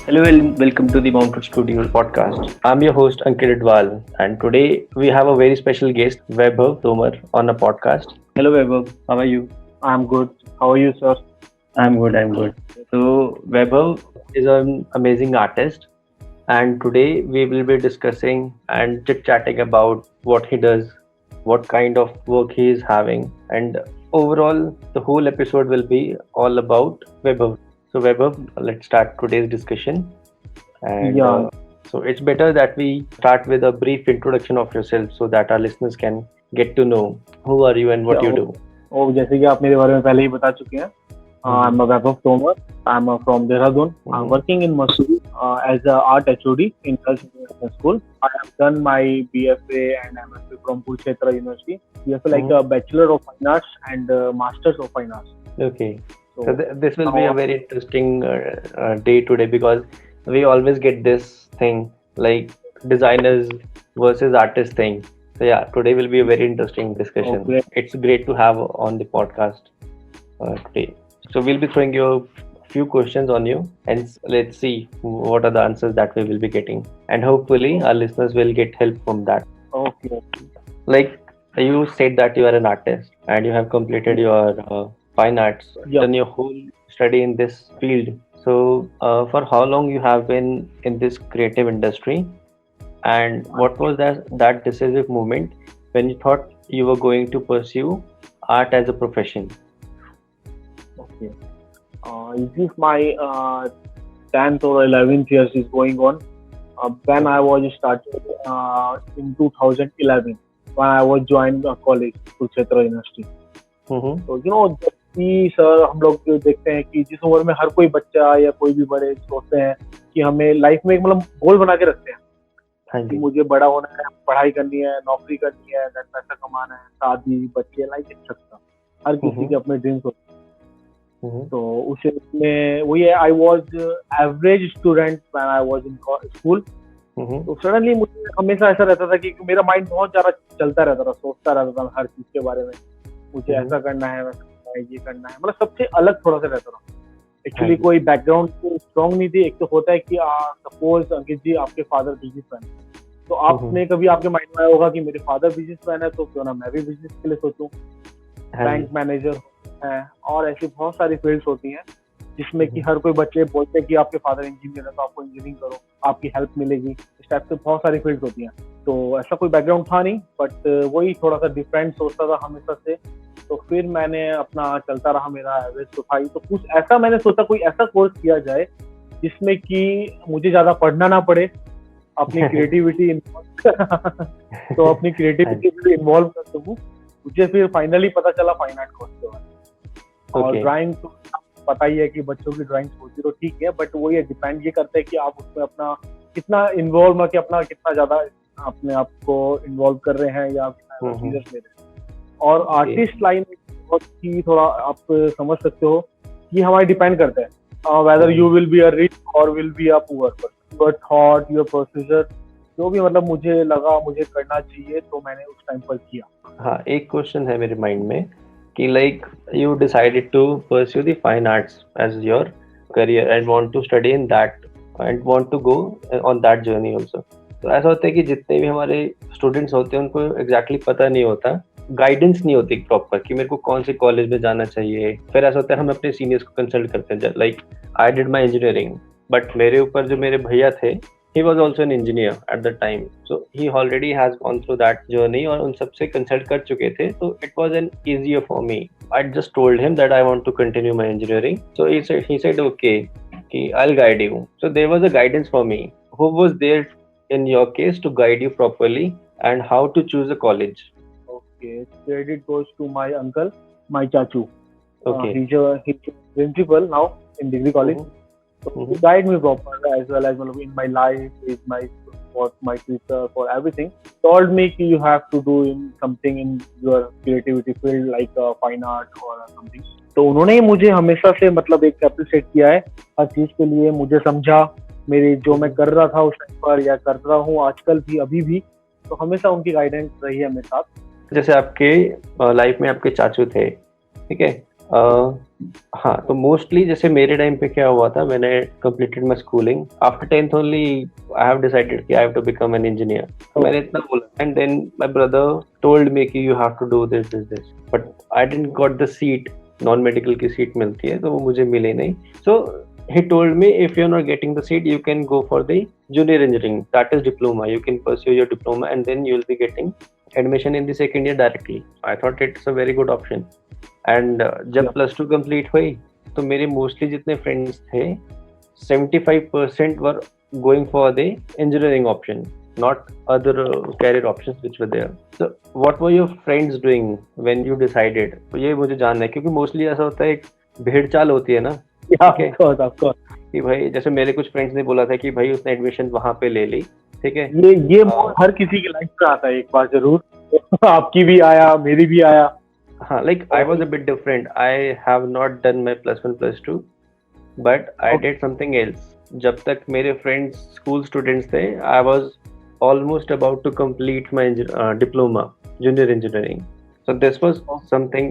Hello, welcome to the Mountain Studios podcast. I'm your host Ankit Idwal, and today we have a very special guest, Vaibhav Tomar, on a podcast. Hello, Vaibhav. How are you? I'm good. How are you, sir? I'm good. I'm good. So, Vaibhav is an amazing artist, and today we will be discussing and chit chatting about what he does, what kind of work he is having, and overall, the whole episode will be all about Vaibhav. So, Vaibhav, let's start today's discussion. And Yeah. so it's better that we start with a brief introduction of yourself so that our listeners can get to know who are you and what you क्या- do. और जैसे कि आप मेरे बारे में पहले ही बता चुके हैं, I Mm-hmm. Am Vaibhav Tomar. I am from Dehradun. I am Mm-hmm. Working in Mussoorie as a art HOD in Girls International School. I have done my BFA and MFA from Kurukshetra University. BFA like a Bachelor of Fine Arts and Masters of Fine Arts. Okay. So So this will be a now, very interesting day today because we always get this thing like designers versus artist thing. So yeah, today will be a very interesting discussion. great. It's great to have on the podcast today. So we'll be throwing you a few questions on you and let's see what are the answers that we will be getting. And hopefully our listeners will get help from that. Okay. Like you said that you are an artist and you have completed your fine arts, Yeah. done your whole study in this field. So for how long you have been in this creative industry, and what was that decisive moment when you thought you were going to pursue art as a profession? Okay. This is my 10th or 11th years is going on. When I was started in 2011, when I was joined college, Kurukshetra University. Mm-hmm. तो जब भी sir हम लोग देखते हैं कि जिस उम्र में हर कोई बच्चा या कोई भी बड़े सोचते हैं कि हमें लाइफ में एक मतलब गोल बना के रखते हैं हाँ कि जी. मुझे बड़ा होना है, पढ़ाई करनी है, नौकरी करनी है, पैसा कमाना है, शादी, बच्चे, लाइक एक्सेट्रा. हर किसी के अपने ड्रीम्स होते हैं. Mm-hmm. तो उसमें वही है. I was average student when I was in school. Mm-hmm. तो सडनली मुझे हमेशा ऐसा रहता था कि मेरा माइंड बहुत ज्यादा चलता रहता था, सोचता रहता था हर चीज के बारे में. मुझे ऐसा करना है, वैसा करना है, ये करना है, मतलब सबसे अलग थोड़ा सा रहता था. एक्चुअली हाँ जी. कोई बैकग्राउंड स्ट्रॉन्ग नहीं थी. एक तो होता है कि सपोज अंकित जी आपके फादर बिजनेसमैन, तो आपने कभी आपके माइंड में आया होगा कि मेरे फादर बिजनेसमैन है तो क्यों ना मैं भी बिजनेस के लिए सोचूं. हाँ बैंक जी. मैनेजर है और ऐसी बहुत सारी फील्ड्स होती हैं जिसमें कि हर कोई बच्चे बोलते हैं कि आपके फादर इंजीनियर है तो आपको इंजीनियरिंग करो, आपकी हेल्प मिलेगी. इस टाइप से बहुत सारी फील्ड्स होती हैं. तो ऐसा कोई बैकग्राउंड था नहीं, बट वही थोड़ा सा डिफरेंट सोचता था हमेशा से. तो फिर मैंने अपना चलता रहा, मेरा एवरेज तो था ही. तो कुछ ऐसा मैंने सोचा कोई ऐसा कोर्स किया जाए जिसमें कि मुझे ज्यादा पढ़ना ना पड़े, अपनी क्रिएटिविटी तो अपनी क्रिएटिविटी इन्वॉल्व कर सकूं. मुझे फिर फाइनली पता चला फाइन आर्ट कोर्स के बारे में. और ड्राइंग तो पता ही है कि बच्चों की ड्राइंग होती तो ठीक है, बट वो ये डिपेंड ये करता है कि आप उसमें अपना कितना इन्वॉल्व कि अपना कितना ज्यादा अपने आप को इन्वॉल्व कर रहे हैं या सीरियस ले रहे हैं. और आर्टिस्ट लाइन बहुत ही थोड़ा आप समझ सकते हो कि हमारे डिपेंड करता है whether you will be a rich और will be a poor person. Your thought, your procedure, जो भी मतलब मुझे लगा मुझे करना चाहिए तो मैंने उस टाइम पर किया. हाँ, एक क्वेश्चन है मेरे माइंड में कि like you decided to pursue the fine arts as your career and want to study in that and want to go on that journey also. तो ऐसा होता है कि जितने भी हमारे स्टूडेंट्स होते हैं उनको एग्जैक्टली पता नहीं होता, गाइडेंस नहीं होती प्रॉपर कि मेरे को कौन से कॉलेज में जाना चाहिए. फिर ऐसा होता है हम अपने सीनियर्स को कंसल्ट करते हैं. Like I did my engineering, but मेरे ऊपर जो मेरे भैया थे, he was also an engineer at the time, so he already has gone through that journey और उन सबसे consult कर चुके थे. तो it was an easier for me. I just told him that I want to continue my engineering, so he said okay, I'll guide you. So there was a guidance for me. Who was there in your case to guide you properly and how to choose a college? Okay, credit goes to my uncle, my chachu. Okay. He's a principal now in degree college. So he guide me proper as well as in my life, is my for my future, for everything. Told me कि you have to do in something in your creativity field like fine art or something. तो उन्होंने ही मुझे हमेशा से मतलब एक appreciate किया है हर चीज के लिए. मुझे समझा, मेरी जो मैं कर रहा था उस टाइम पर या कर रहा हूँ आजकल भी अभी भी, तो हमेशा उनकी गाइडेंस रही है मेरे साथ. जैसे आपके लाइफ में आपके चाचू थे, ठीक है, हाँ, तो मोस्टली जैसे मेरे टाइम पे क्या हुआ था, मैंने completed my schooling after 10th only I have decided कि I have to become an engineer. तो मैंने इतना बोला and then my brother told me कि you have to do this but I didn't got the seat. Non medical की seat मिलती है तो वो मुझे मिले नहीं। So he told me if you're not getting the seat you can go for the junior engineering, that is diploma, you can pursue your diploma and then you'll be getting admission in the second year directly. I thought it's a very good option and जब plus two complete हुई तो मेरे mostly जितने friends थे 75% were going for the engineering option, not other career options which were there. So what were your friends doing when you decided? तो ये मुझे जानना है क्योंकि मोस्टली ऐसा होता है, एक भेड़ चाल होती है ना कि भाई जैसे मेरे कुछ फ्रेंड्स ने बोला था कि भाई उसने एडमिशन वहां पे ले ली, ठीक है। ये हर किसी की लाइफ में आता है एक बार जरूर आपकी भी आया, मेरी भी आया। हाँ, like I was a bit different. I have not done my +1 +2, but I did something else. जब तक मेरे friends school students थे, I was almost about to complete my diploma, junior engineering. So this was something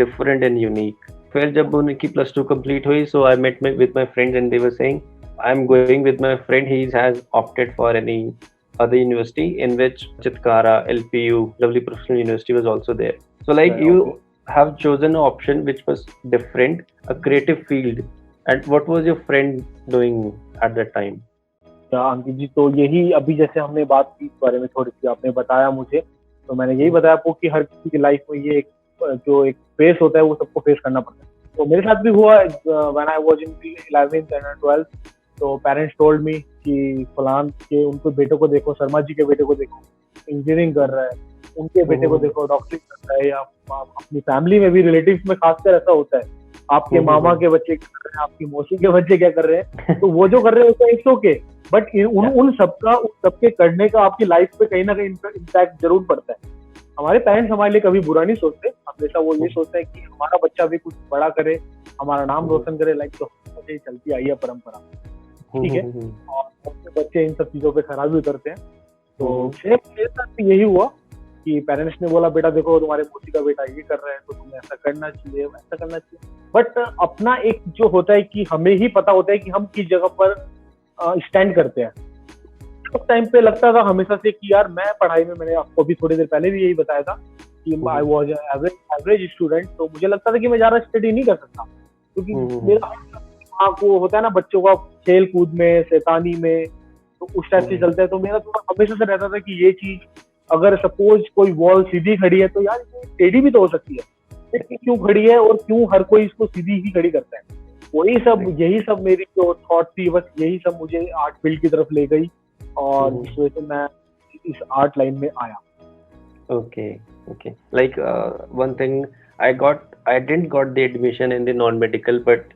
different and unique. फिर जब उनकी +2 complete हुई, so I met with my friends and they were saying, I'm going with my friend. He has opted for any other university in which Chitkara, LPU, Lovely Professional University was also there. So like you have chosen an option which was different, a creative field. And what was your friend doing at that time? अंकित जी, तो यही अभी जैसे हमने बात की इस बारे में थोड़ी सी, आपने बताया मुझे, तो मैंने यही बताया आपको कि हर किसी की लाइफ में ये जो एक फेस होता है वो सबको फेस करना पड़ता है। तो मेरे साथ भी हुआ when I was in 11th and 12th। तो पेरेंट्स टोल्ड मी कि फलान के उनके बेटे को देखो, शर्मा जी के बेटे को देखो इंजीनियरिंग कर रहा है, उनके बेटे को देखो डॉक्टरी कर रहा है, या अपनी फैमिली में भी रिलेटिव्स में खासकर ऐसा होता है, आपके मामा के बच्चे क्या कर रहे हैं, आपकी मौसी के बच्चे क्या कर रहे हैं, तो वो जो कर रहे हैं इट्स ओके, बट उन सबके करने का आपकी लाइफ पे कहीं ना कहीं इम्पैक्ट जरूर पड़ता है। हमारे पेरेंट्स हमारे लिए कभी बुरा नहीं सोचते, हमेशा वो ये सोचते हैं कि हमारा बच्चा भी कुछ बड़ा करे, हमारा नाम रोशन करे, लाइक तो चलती आई है परंपरा, ठीक है। और बच्चे इन सब चीजों पे खराब भी उतरते हैं। तो मेरे साथ यही हुआ कि पेरेंट्स ने बोला बेटा देखो तुम्हारे मौसी का बेटा ये कर रहा है तो तुम्हें ऐसा करना चाहिए, वैसा करना चाहिए। बट अपना एक जो होता है कि हमें ही पता होता है कि हम किस जगह पर स्टैंड करते हैं। उस टाइम पे लगता था हमेशा से कि यार मैं पढ़ाई में, मैंने आपको भी थोड़ी देर पहले भी यही बताया था कि आई वाज एवरेज स्टूडेंट। तो मुझे लगता था कि मैं ज्यादा स्टडी नहीं कर सकता क्योंकि मेरा को होता है ना बच्चों का खेल कूद में, शैतानी में, तो उस टाइप से चलता है। तो मेरा थोड़ा हमेशा से रहता था कि ये चीज अगर सपोज कोई वॉल सीधी खड़ी है तो यार टेढ़ी भी तो हो सकती है, क्यों खड़ी है और क्यों हर कोई इसको सीधी ही खड़ी करता है। यही सब मेरी जो थॉट थी, बस यही सब मुझे आर्ट फील्ड की तरफ ले गई और इस वजह से मैं इस आर्ट लाइन में आया। Okay. Like one thing I didn't got the admission in the non-medical, but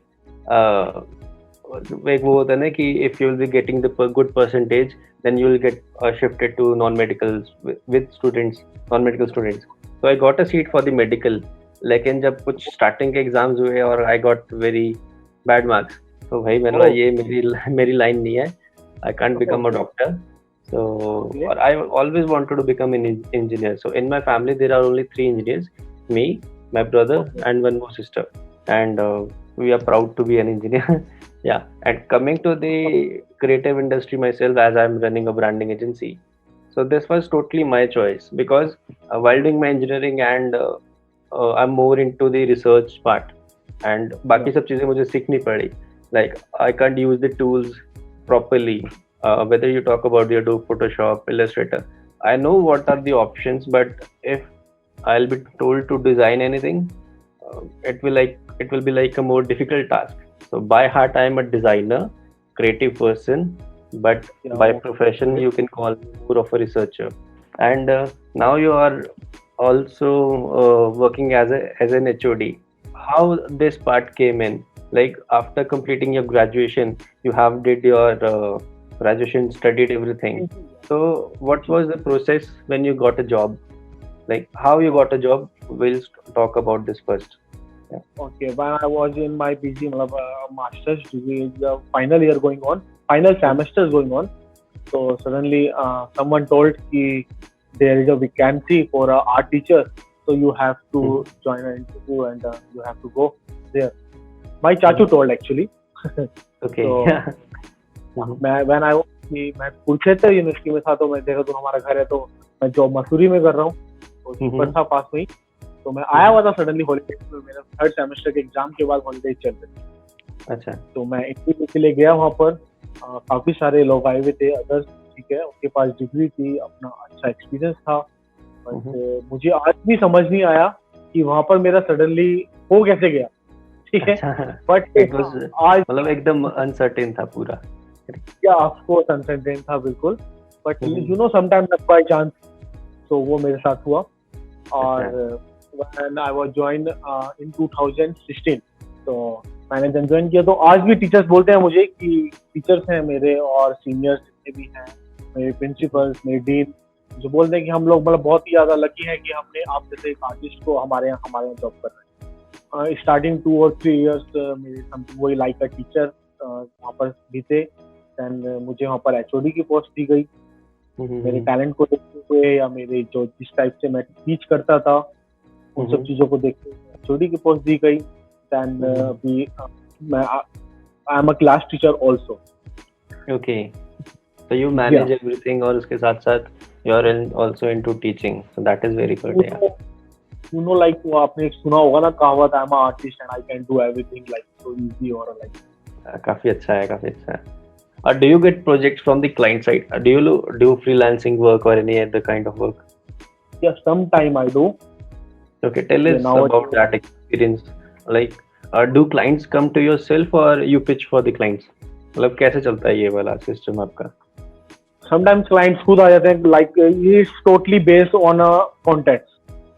एक वो होता है ना कि if you will be getting the good percentage, then you will get shifted to non-medicals with students, non-medical students. So I got a seat for the medical. लेकिन जब कुछ starting के exams हुए और I got very bad marks, तो भाई मैंने बोला ये मेरी line नहीं है, I can't become a doctor. So I always wanted to become an engineer. So in my family there are only 3 engineers, me, my brother and one more sister, and we are proud to be an engineer. Yeah, and coming to the creative industry myself, as I'm running a branding agency, so this was totally my choice because while doing my engineering and I'm more into the research part, and बाकी सब चीजें मुझे सीखनी पड़ी. Like I can't use the tools properly. Whether you talk about the Adobe Photoshop, Illustrator, I know what are the options, but if I'll be told to design anything, it will be like a more difficult task. So by heart I am a designer, creative person, but by profession you can call me more of a researcher. And now you are also working as an HOD. How this part came in? Like after completing your graduation, you have did your graduation, studied everything. So what was the process when you got a job? Like how you got a job? We'll talk about this first. Yeah. Okay, when I was in my PG, master's degree, the final year going on, final semester is going on. So suddenly someone told that there is a vacancy for an art teacher. So you have to join an interview and you have to go. there. My chachu told actually. Okay. तो मैं Kurukshetra university में था, तो मैं देखा तो हमारा घर है, तो मैं जॉब मसूरी में कर रहा हूँ, तो पर था पास में ही। तो मैं आया हुआ था सडनली हॉलीडे में, मेरा 3rd सेमेस्टर के एग्जाम के बाद हॉलीडे चल रहे थे। अच्छा। तो मैं इंटरव्यू के लिए गया वहाँ पर, काफी सारे लोग आए हुए थे अदर्स, ठीक है, उनके पास डिग्री थी, अपना अच्छा एक्सपीरियंस था, बट मुझे आज भी समझ नहीं आया कि वहाँ पर मेरा सडनली हो कैसे गया, ठीक है। बट आज मतलब एकदम अनसर्टेन था पूरा, या आपको अनसर्टेन था बिल्कुल, but you know sometimes that's by chance, तो वो मेरे साथ हुआ। और when I was joined in 2016, तो मैंने जब ज्वाइन किया तो आज भी टीचर्स बोलते हैं मुझे कि टीचर्स हैं मेरे और सीनियर्स जितने भी हैं, मेरे प्रिंसिपल्स, मेरे डीन, जो बोलते हैं कि हम लोग मतलब बहुत ही ज्यादा लकी हैं कि हमने आप जैसे एक आर्टिस्ट को हमारे यहाँ जॉब कर रहे हैं। स्टार्टिंग 2 or 3 years मेरे समथिंग वही लाइक अ टीचर वहाँ पर भी थे। देन मुझे वहाँ पर HOD की पोस्ट दी गई, मेरे टैलेंट को देखते हुए या मेरे जो जिस टाइप से मैं टीच करता था उन सब चीजों को देखते हुए HOD की पोस्ट दी गई। देन भी मैं I am a class teacher also. Okay, so you manage everything और उसके साथ साथ you are also into teaching, so that is very good. You know like वो आपने सुना होगा ना कहावत, I am a artist and I can do everything like so easy और लाइक। काफी अच्छा है, काफी अच्छा है। Do you get projects from the client side? Do you do freelancing work or any other kind of work? Yeah, sometime I do. Okay, tell us about that experience. Like, do clients come to yourself or you pitch for the clients? मतलब कैसे चलता है ये वाला system आपका? Sometimes clients खुद आ जाते हैं, like it's totally based on a context.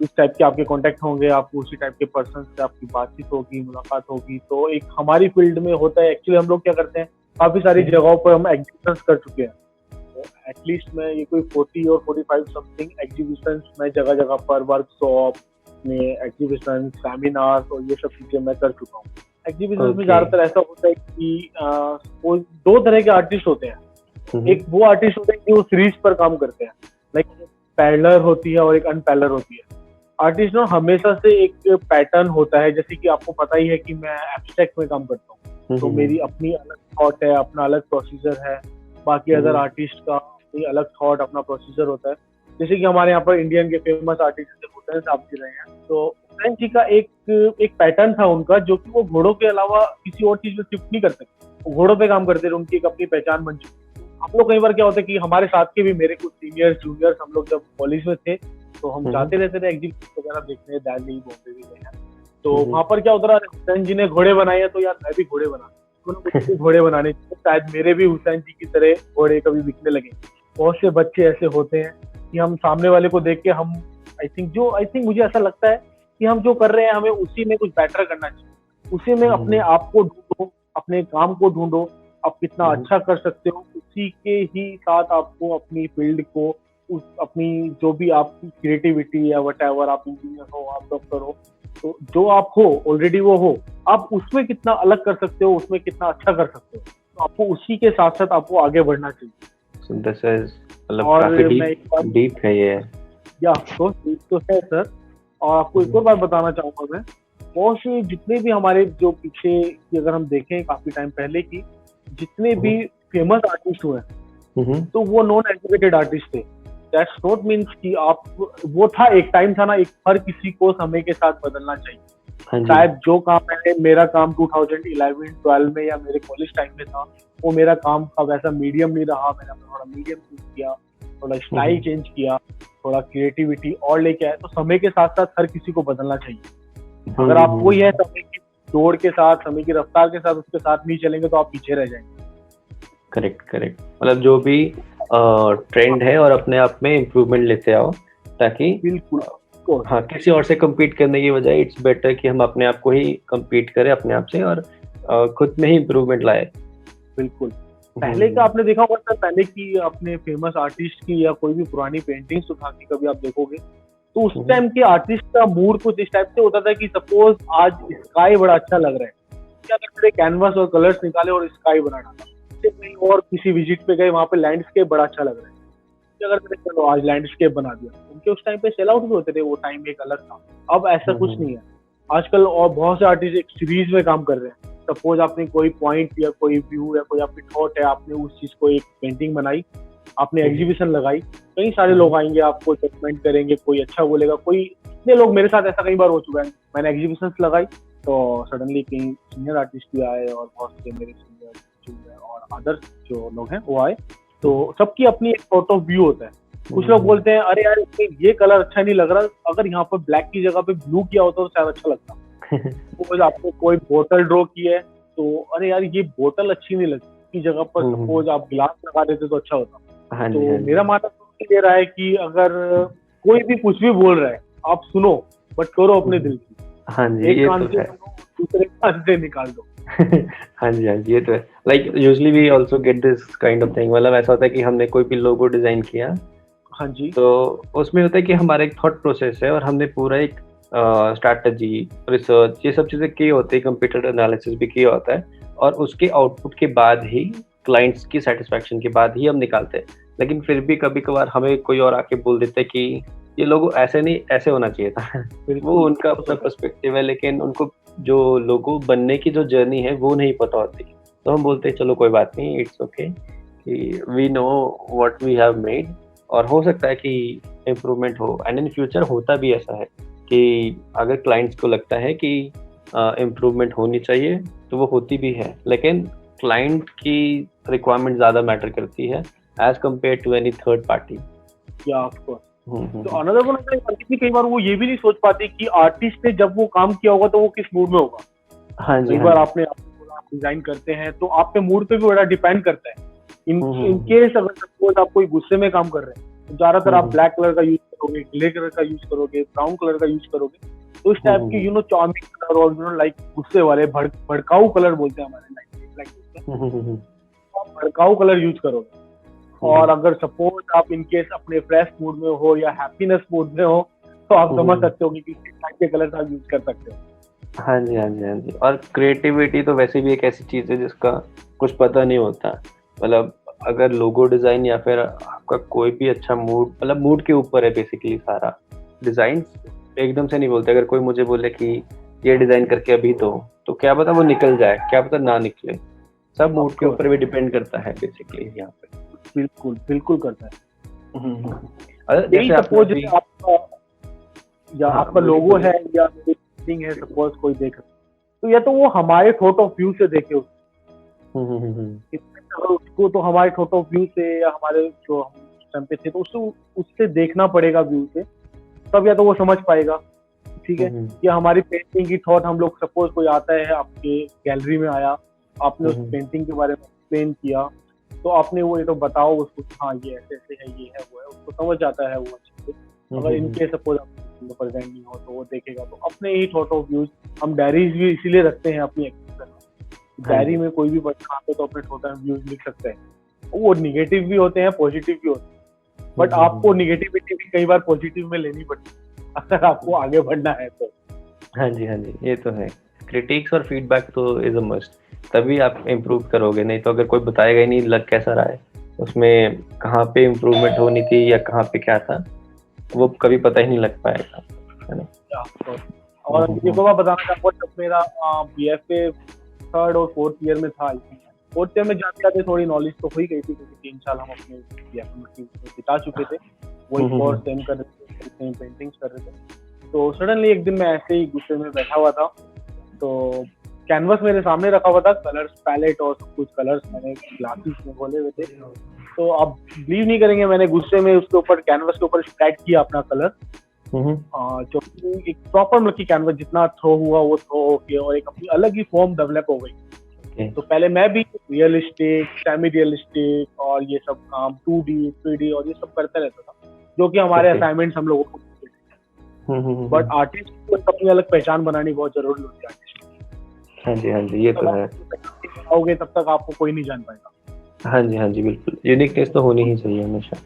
इस टाइप के आपके कॉन्टेक्ट होंगे, आपको उसी टाइप के पर्सन से आपकी बातचीत होगी, मुलाकात होगी। तो एक हमारी फील्ड में होता है एक्चुअली, हम लोग क्या करते हैं, काफी सारी जगहों पर हम एग्जीबिशंस कर चुके हैं। तो एटलीस्ट मैं ये कोई 40 और 45 समथिंग एग्जीबिशंस मैं जगह जगह पर वर्कशॉप में एग्जीबिशन, सेमिनार और ये सब चीजें मैं कर चुका हूँ। एग्जीबिशन में ज्यादातर ऐसा होता है कि वो 2 तरह के आर्टिस्ट होते हैं। एक वो आर्टिस्ट होते हैं जो सीरीज पर काम करते हैं, लाइक पैरेलल होती है और एक अनपैरेलल होती है। आर्टिस्ट ना हमेशा से एक पैटर्न होता है, जैसे कि आपको पता ही है कि मैं एब्स्ट्रैक्ट में काम करता हूँ, तो मेरी अपनी अलग थॉट है, अपना अलग प्रोसीजर है। बाकी अदर आर्टिस्ट का अपनी अलग थॉट, अपना प्रोसीजर होता है। जैसे कि हमारे यहाँ पर इंडियन के फेमस आर्टिस्ट जैसे हुसैन साहब जी रहे हैं, तो हुसैन जी का एक पैटर्न था उनका, जो कि वो घोड़ों के अलावा किसी और चीज में शिफ्ट नहीं कर सकते, वो घोड़ों पे काम करते थे, उनकी एक अपनी पहचान बन चुकी। हम लोग कई बार क्या होता है कि हमारे साथ के भी मेरे कुछ सीनियर्स जूनियर्स, हम लोग जब कॉलेज में थे तो हम जाते रहते थे एग्जीबिशन वगैरह देखने, दिल्ली बॉम्बे भी गए हैं। तो वहाँ पर क्या होता रहा, हुसैन जी ने घोड़े बनाए हैं तो यार मैं भी घोड़े बना, मुझे घोड़े बनाने चाहिए, शायद मेरे भी हुसैन जी की तरह घोड़े कभी बिकने लगे। बहुत से बच्चे ऐसे होते हैं कि हम सामने वाले को देख के हम आई थिंक मुझे ऐसा लगता है कि हम जो कर रहे हैं हमें उसी में कुछ बेटर करना चाहिए, उसी में अपने आप को ढूंढो, अपने काम को ढूंढो, आप कितना अच्छा कर सकते हो, उसी के ही साथ आपको अपनी फील्ड को, अपनी जो भी आपकी क्रिएटिविटी या व्हाटएवर, आप इंजीनियर हो, आप डॉक्टर हो, तो जो आप हो ऑलरेडी वो हो, आप उसमें कितना अलग कर सकते हो, उसमें कितना अच्छा कर सकते हो, तो आपको उसी के साथ साथ आपको आगे बढ़ना चाहिए। So this is काफी डीप है ये। या तो है सर। और आपको एक और बात बताना चाहूंगा मैं, बहुत से जितने भी हमारे जो पीछे की अगर हम देखें काफी टाइम पहले की जितने भी फेमस आर्टिस्ट हुए तो वो नॉन एजुकेटेड आर्टिस्ट थे। दैट्स नॉट मीन्स कि आप, वो था एक टाइम था ना, एक हर किसी को समय के साथ बदलना चाहिए। शायद जो काम है, मेरा काम 2011-12 में या मेरे कॉलेज टाइम में था, वो मेरा काम का वैसा मीडियम नहीं रहा। मैंने थोड़ा मीडियम चूज किया, थोड़ा स्टाइल चेंज किया, थोड़ा क्रिएटिविटी और लेके आया। तो समय के साथ साथ हर किसी को बदलना चाहिए। अगर आप वो है समय की दौड़ के साथ, समय की रफ्तार के साथ उसके साथ नहीं चलेंगे तो आप पीछे रह जाएंगे। करेक्ट। मतलब जो भी ट्रेंड है और अपने आप में इम्प्रूवमेंट लेते आओ, ताकि बिल्कुल हाँ, किसी और से कम्पीट करने की बजाय इट्स बेटर कि हम अपने आप को ही कम्पीट करें अपने आप से और खुद में ही इम्प्रूवमेंट लाए। बिल्कुल। पहले का आपने देखा होगा सर, पहले की अपने फेमस आर्टिस्ट की या कोई भी पुरानी पेंटिंग्स उठा के कभी आप देखोगे तो उस टाइम के आर्टिस्ट का मूड कुछ इस टाइप से होता था कि सपोज आज स्काई बड़ा अच्छा लग रहा है, क्या करते थे, कैनवस और कलर्स निकाले और स्काई बना डाला। और किसी विजिट पे गए, वहां पे लैंडस्केप बड़ा अच्छा लग रहा है, क्या करते थे, चलो आज लैंडस्केप बना दिया। उनके उस टाइम पे सेल आउट भी होते थे, वो टाइम एक अलग था। अब ऐसा कुछ नहीं है। आजकल और बहुत से आर्टिस्ट एक सीरीज में काम कर रहे हैं। सपोज आपने कोई पॉइंट या कोई व्यू या कोई आपकी थॉट है, आपने उस चीज को एक पेंटिंग बनाई, आपने एग्जीबिशन लगाई, कई सारे लोग आएंगे, आपको जजमेंट करेंगे, कोई अच्छा बोलेगा, कोई इतने लोग, मेरे साथ ऐसा कई बार हो चुका है, मैंने एग्जीबिशन लगाई तो सडनली कई सीनियर आर्टिस्ट भी आए और बहुत से मेरे सीनियर और अदर्स जो लोग हैं वो आए, तो सबकी अपनी एक पॉइंट ऑफ व्यू होता है। कुछ लोग बोलते हैं अरे यार ये कलर अच्छा नहीं लग रहा, अगर यहाँ पर ब्लैक की जगह पे ब्लू किया होता तो शायद अच्छा लगता। सपोज आपने कोई बोतल ड्रॉ की है तो अरे यार ये बोतल अच्छी नहीं लगती, की जगह पर सपोज आप गिलास लगा देते तो अच्छा होता। तो मेरा मानना तो ये रहा है कि अगर कोई भी कुछ भी बोल रहा है आप सुनो, बट करो अपने दिल की। हाँ जी, एक ये कान तो से है। दूसरे कान से निकाल दो। हाँ जी, हाँ जी, ये तो है। Like usually we also get this kind of thing, मतलब ऐसा होता है कि हमने कोई भी लोगो डिजाइन किया, हाँ जी, तो उसमें होता है कि हमारा एक थॉट प्रोसेस है और हमने पूरा एक स्ट्रैटेजी, रिसर्च, ये सब चीजें की होती है, कंप्यूटर एनालिसिस भी किया होता है, और उसके आउटपुट के बाद ही, क्लाइंट्स की सेटिस्फैक्शन के बाद ही हम निकालते हैं। लेकिन फिर भी कभी कभार हमें कोई और आके बोल देता है कि ये लोगो ऐसे नहीं, ऐसे होना चाहिए था। वो उनका अपना पर्सपेक्टिव है, लेकिन उनको जो लोगो बनने की जो जर्नी है वो नहीं पता होती। तो हम बोलते हैं चलो कोई बात नहीं, इट्स ओके, कि we know what we have made, और हो सकता है कि इम्प्रूवमेंट हो, एंड इन फ्यूचर होता भी ऐसा है कि अगर क्लाइंट्स को लगता है कि इम्प्रूवमेंट होनी चाहिए तो वो होती भी है, लेकिन क्लाइंट की रिक्वायरमेंट ज़्यादा मैटर करती है as compare to any third party. या ऑफ कोर्स। तो अनदर वन कई बार वो ये भी नहीं सोच पाती कि आर्टिस्ट ने जब वो काम किया होगा तो वो किस मूड में होगा। हाँ जी, कई बार आपने डिजाइन करते हैं तो आपके मूड पे भी बड़ा डिपेंड करता है। इन केस अगर सपोज आप कोई गुस्से में काम कर रहे हैं तो ज्यादातर आप ब्लैक कलर का यूज करोगे, ग्रे कलर का यूज करोगे, ब्राउन कलर का यूज करोगे। तो इस टाइप के चार्मिंग कलर और लाइक गुस्से वाले भड़काऊ कलर बोलते हैं हमारे लाइक भड़काऊ कलर यूज करोगे। और अगर सपोज आप इनकेस अपने फ्रेश मूड में हो या हैप्पीनेस मूड में हो तो आप समझ सकते हो कि किस टाइप के कलर आप यूज कर सकते हो। हाँ जी, हाँ जी, हाँ जी। और क्रिएटिविटी तो वैसे भी एक ऐसी चीज है जिसका कुछ पता नहीं होता। मतलब अगर लोगो डिजाइन या फिर आपका कोई भी अच्छा मूड, मतलब मूड के ऊपर है बेसिकली सारा। डिजाइन एकदम से नहीं बोलते। अगर कोई मुझे बोले कि ये डिजाइन करके अभी दो, तो क्या पता वो निकल जाए, क्या पता ना निकले। सब मूड के ऊपर भी डिपेंड करता है बेसिकली यहाँ पे। बिल्कुल बिल्कुल करता है। जैसे सपोज आपका या आपका लोगो है या है, सपोज कोई देख तो या तो वो हमारे थॉट ऑफ व्यू से देखे उसको, तो हमारे थॉट ऑफ व्यू से या हमारे जो हम पे थे तो उससे देखना पड़ेगा व्यू से, तब या तो वो समझ पाएगा। ठीक है, या हमारी पेंटिंग की थॉट, हम लोग सपोज कोई आता है आपके गैलरी में आया, आपने उस पेंटिंग के बारे में एक्सप्लेन किया, तो आपने वो ये तो बताओ उसको हाँ ये ऐसे ऐसे है, ये है वो है, उसको समझ जाता है वो अच्छे से। अगर इनके सपोज प्रेजेंट नहीं हो तो वो देखेगा। तो अपने ही थॉट ऑफ व्यूज, हम डायरीज भी इसीलिए रखते हैं अपनी डायरी में। कोई भी बच्चा आता है तो अपने थॉट ऑफ व्यूज लिख सकते हैं। वो निगेटिव भी होते हैं, पॉजिटिव भी होते हैं, बट आपको निगेटिविटी भी कई बार पॉजिटिव में लेनी पड़ती है अगर आपको आगे बढ़ना है तो। हाँ जी, हाँ जी, ये तो है। क्रिटिक्स और फीडबैक तो इज अ मस्ट, तभी आप इम्प्रूव करोगे। नहीं तो अगर कोई बताएगा ही नहीं लग कैसा रहा है, उसमें कहाँ पे इम्प्रूवमेंट होनी थी या कहाँ पे क्या था, वो कभी पता ही नहीं लग पाएगा, है ना। और देखो मैं बताना चाहूँगा, जब मेरा बीएफए 3rd और 4th ईयर में था, 4th ईयर में जाते जाते थोड़ी नॉलेज तो हो ही गई थी, क्योंकि 3 साल हम अपने बीएफए में बिता चुके थे, वही कोर्स सेम कर रहे थे, पेंटिंग्स कर रहे थे। तो सडनली एक दिन मैं ऐसे ही गुस्से में बैठा हुआ था, तो कैनवस मेरे सामने रखा हुआ था, कलर्स पैलेट और सब कुछ कलर्स मैंने ग्लासेस में खोले हुए थे। तो आप बिलीव नहीं करेंगे, मैंने गुस्से में उसके ऊपर कैनवस के ऊपर स्प्रेड किया अपना कलर, जो एक प्रॉपर मतलब की कैनवस जितना थ्रो हुआ वो थ्रो होके और एक अपनी अलग ही फॉर्म डेवलप हो गई। तो पहले मैं भी रियलिस्टिक, सेमी रियलिस्टिक और ये सब काम 2D 3D और ये सब करता रहता था, जो कि हमारे असाइनमेंट्स हम लोगों को। बट आर्टिस्ट को अपनी अलग पहचान बनानी बहुत जरूरी होती है आर्टिस्ट। हाँ जी, हाँ जी, ये तो है। आओगे तब तक आपको कोई नहीं जान पाएगा। हाँ जी, हाँ जी, बिल्कुल, यूनिकनेस तो होनी ही चाहिए हमेशा।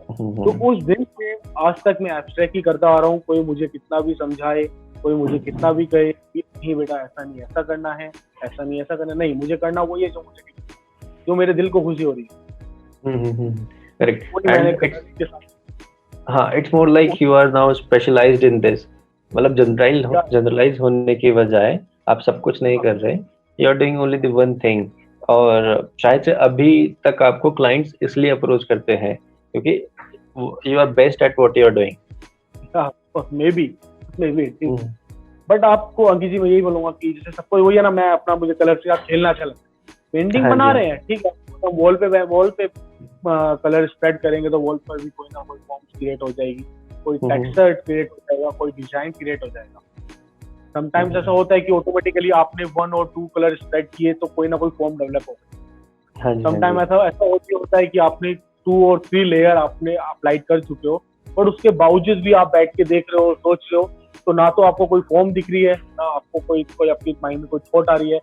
तो उस दिन से आज तक मैं एब्स्ट्रैक्ट ही करता आ रहा हूँ। कोई मुझे कितना भी समझाए, कोई मुझे कितना भी कहे कि नहीं बेटा ऐसा नहीं ऐसा करना है, ऐसा नहीं ऐसा करना, नहीं मुझे करना वही है जो मेरे दिल को खुशी हो रही है। करेक्ट। हाँ, it's more like you are now specialised in this, मतलब जनरलाइज होने की बजाय आप सब कुछ नहीं कर रहे, you are doing only the one thing. और शायद से अभी तक आपको क्लाइंट्स इसलिए अप्रोच करते हैं क्योंकि you are best at what you are doing. Maybe but आपको अंकित जी मैं यही बोलूंगा कि जैसे सबको वही है ना, मैं अपना मुझे कलर से आप खेलना अच्छा लगता है, पेंटिंग हाँ बना जी। रहे हैं ठीक है, तो वॉल पे कलर स्प्रेड करेंगे तो वॉल पर भी कोई ना कोई फॉर्म क्रिएट हो जाएगी, कोई टेक्सचर क्रिएट हो जाएगा, कोई डिजाइन क्रिएट हो जाएगा। समटाइम्स ऐसा होता है कि ऑटोमेटिकली आपने 1 और 2 कलर स्प्रेड किए तो कोई ना कोई फॉर्म डेवलप हो गया। हाँ जी। समटाइम ऐसा ऐसा होता है कि आपने 2 और 3 लेयर आपने अप्लाई कर चुके हो, और उसके बावजूद भी आप बैठ के देख रहे हो, सोच रहे हो, तो ना तो आपको कोई फॉर्म दिख रही है, ना आपको कोई आपके माइंड में कोई थॉट आ रही है।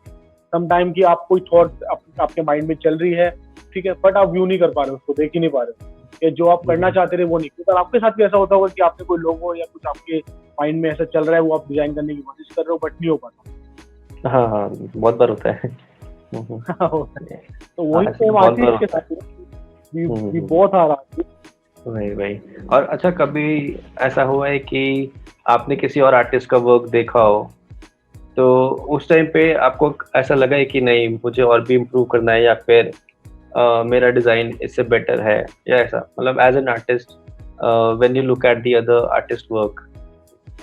समटाइम की आप कोई थॉट आपके माइंड में चल रही है, ठीक है, बट आप व्यू नहीं कर पा रहे हो, उसको देख ही नहीं पा रहे हो, कि जो आप करना चाहते थे वो नहीं। तो आपके साथ भी ऐसा होता होगा कि आपने कोई लोगो या कुछ आपके माइंड में ऐसा चल रहा है, वो आप डिजाइन करने की कोशिश कर रहे हो बट नहीं हो पाता। हाँ हाँ, बहुत बार होता है। तो वही सेम बहुत आर्टिस्ट बार के होता साथ भी बहुत आ रहा है। है। वही। और अच्छा, कभी ऐसा हुआ है कि आपने किसी और आर्टिस्ट का वर्क देखा हो, तो उस टाइम पे आपको ऐसा लगा है कि नहीं मुझे और भी इम्प्रूव करना है, या फिर मेरा डिजाइन इससे बेटर है, या ऐसा मतलब as an artist when you look at the other artist work,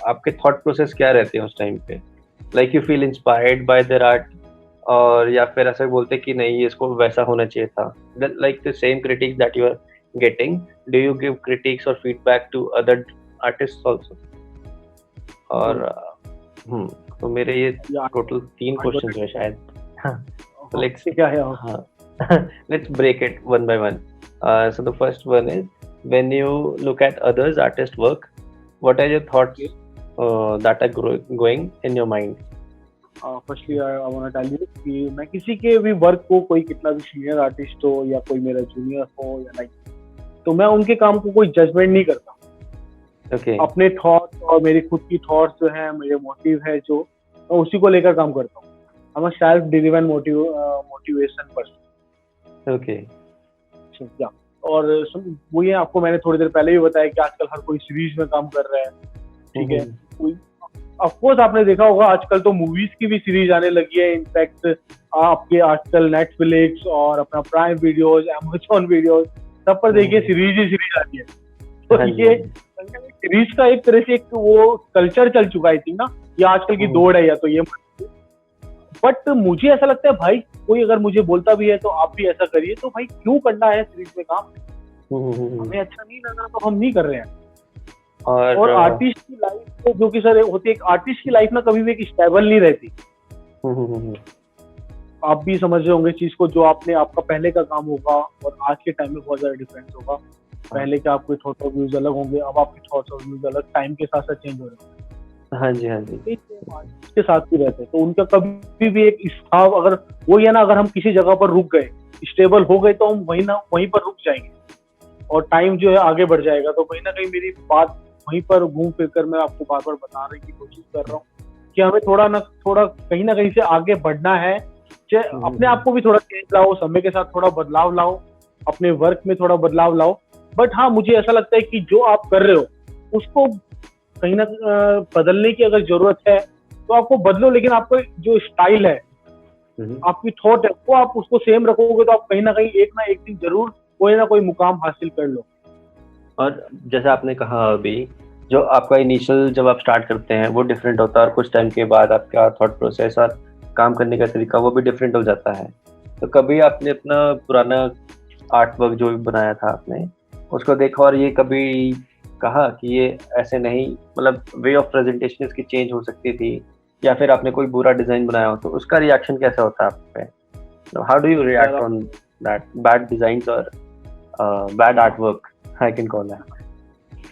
आपके थॉट प्रोसेस क्या रहते हैं उस टाइम पे? Like you feel inspired by their art, और या फिर ऐसा बोलते कि नहीं इसको वैसा होना चाहिए था? Like the same critics that you are getting, do you give critics और feedback to other artists also? और तो मेरे ये टोटल 3 क्वेश्चंस हैं शायद। So let's break it one by one. So the first one is, when you look at others artist work, what are your thoughts that are going in your mind? Firstly I want to tell you कि मैं किसी के भी work को, कोई कितना भी senior artist हो या कोई मेरा जूनियर हो या लाइक, तो मैं उनके काम को कोई जजमेंट नहीं करता। Okay. अपने थॉट्स और मेरी खुद की थॉट्स जो है, मेरे मोटिव है जो, मैं उसी को लेकर काम करता हूँ। I'm a self driven motivation person। Okay. या और वो ये आपको मैंने थोड़ी देर पहले भी बताया कि आजकल हर कोई सीरीज में काम कर रहा है, ठीक है। कोई ऑफ कोर्स आपने देखा होगा आजकल तो मूवीज की भी सीरीज आने लगी है। इनफैक्ट आपके आजकल नेटफ्लिक्स और अपना प्राइम वीडियोस, अमेज़न वीडियोस, सब पर देखिए सीरीज ही सीरीज आती है। तो ये सीरीज का एक तरह से एक वो कल्चर चल चुका है, ना ये आजकल की दौड़ है, या तो ये। बट मुझे ऐसा लगता है भाई, कोई अगर मुझे बोलता भी है तो आप भी ऐसा करिए, तो भाई क्यों करना है सीरीज में काम? हमें अच्छा नहीं लगा तो हम नहीं कर रहे हैं। और आर्टिस्ट की लाइफ जो कि सर होती है, आर्टिस्ट की लाइफ ना कभी भी एक स्टेबल नहीं रहती। आप भी समझ रहे होंगे इस चीज को, जो आपने आपका पहले का काम होगा और आज के टाइम में बहुत ज्यादा डिफरेंस होगा। पहले के आपके थॉट और व्यूज अलग होंगे, अब आपके थॉट्स और व्यूज अलग टाइम के साथ साथ चेंज हो रहे हैं। हाँ जी, हाँ जी। के साथ भी रहते हैं, तो उनका कभी भी एक स्थाव, अगर वो ये ना, अगर हम किसी जगह पर रुक गए, स्टेबल हो गए, तो हम वहीं पर रुक जाएंगे और टाइम जो है आगे बढ़ जाएगा। तो कहीं ना कहीं मेरी बात वहीं पर घूम फिर कर मैं आपको बार बार बताने की कोशिश कर रहा हूँ कि हमें थोड़ा कहीं ना कहीं से आगे बढ़ना है। अपने आप को भी थोड़ा चेंज लाओ, समय के साथ थोड़ा बदलाव लाओ, अपने वर्क में थोड़ा बदलाव लाओ। बट हाँ, मुझे ऐसा लगता है कि जो आप कर रहे हो उसको कहीं ना बदलने की अगर जरूरत है तो आपको बदलो, लेकिन आपको जो स्टाइल है, आपकी थॉट है, वो आप उसको सेम रखोगे तो आप कहीं ना कहीं एक ना एक दिन जरूर कोई ना कोई मुकाम हासिल कर लो। और जैसे आपने कहा अभी, जो आपका इनिशियल जब आप स्टार्ट करते हैं वो डिफरेंट होता है, और कुछ टाइम के बाद आपका थॉट प्रोसेस और काम करने का तरीका वो भी डिफरेंट हो जाता है। तो कभी आपने अपना पुराना आर्ट वर्क जो भी बनाया था आपने उसको देखा और ये कभी कहा कि ये ऐसे नहीं, मतलब वे ऑफ प्रेजेंटेशन इसकी चेंज हो सकती थी, या फिर आपने कोई बुरा डिजाइन बनाया हो तो उसका रिएक्शन कैसा होता है आप पे? How do you react on that bad designs और bad art work, I can call that?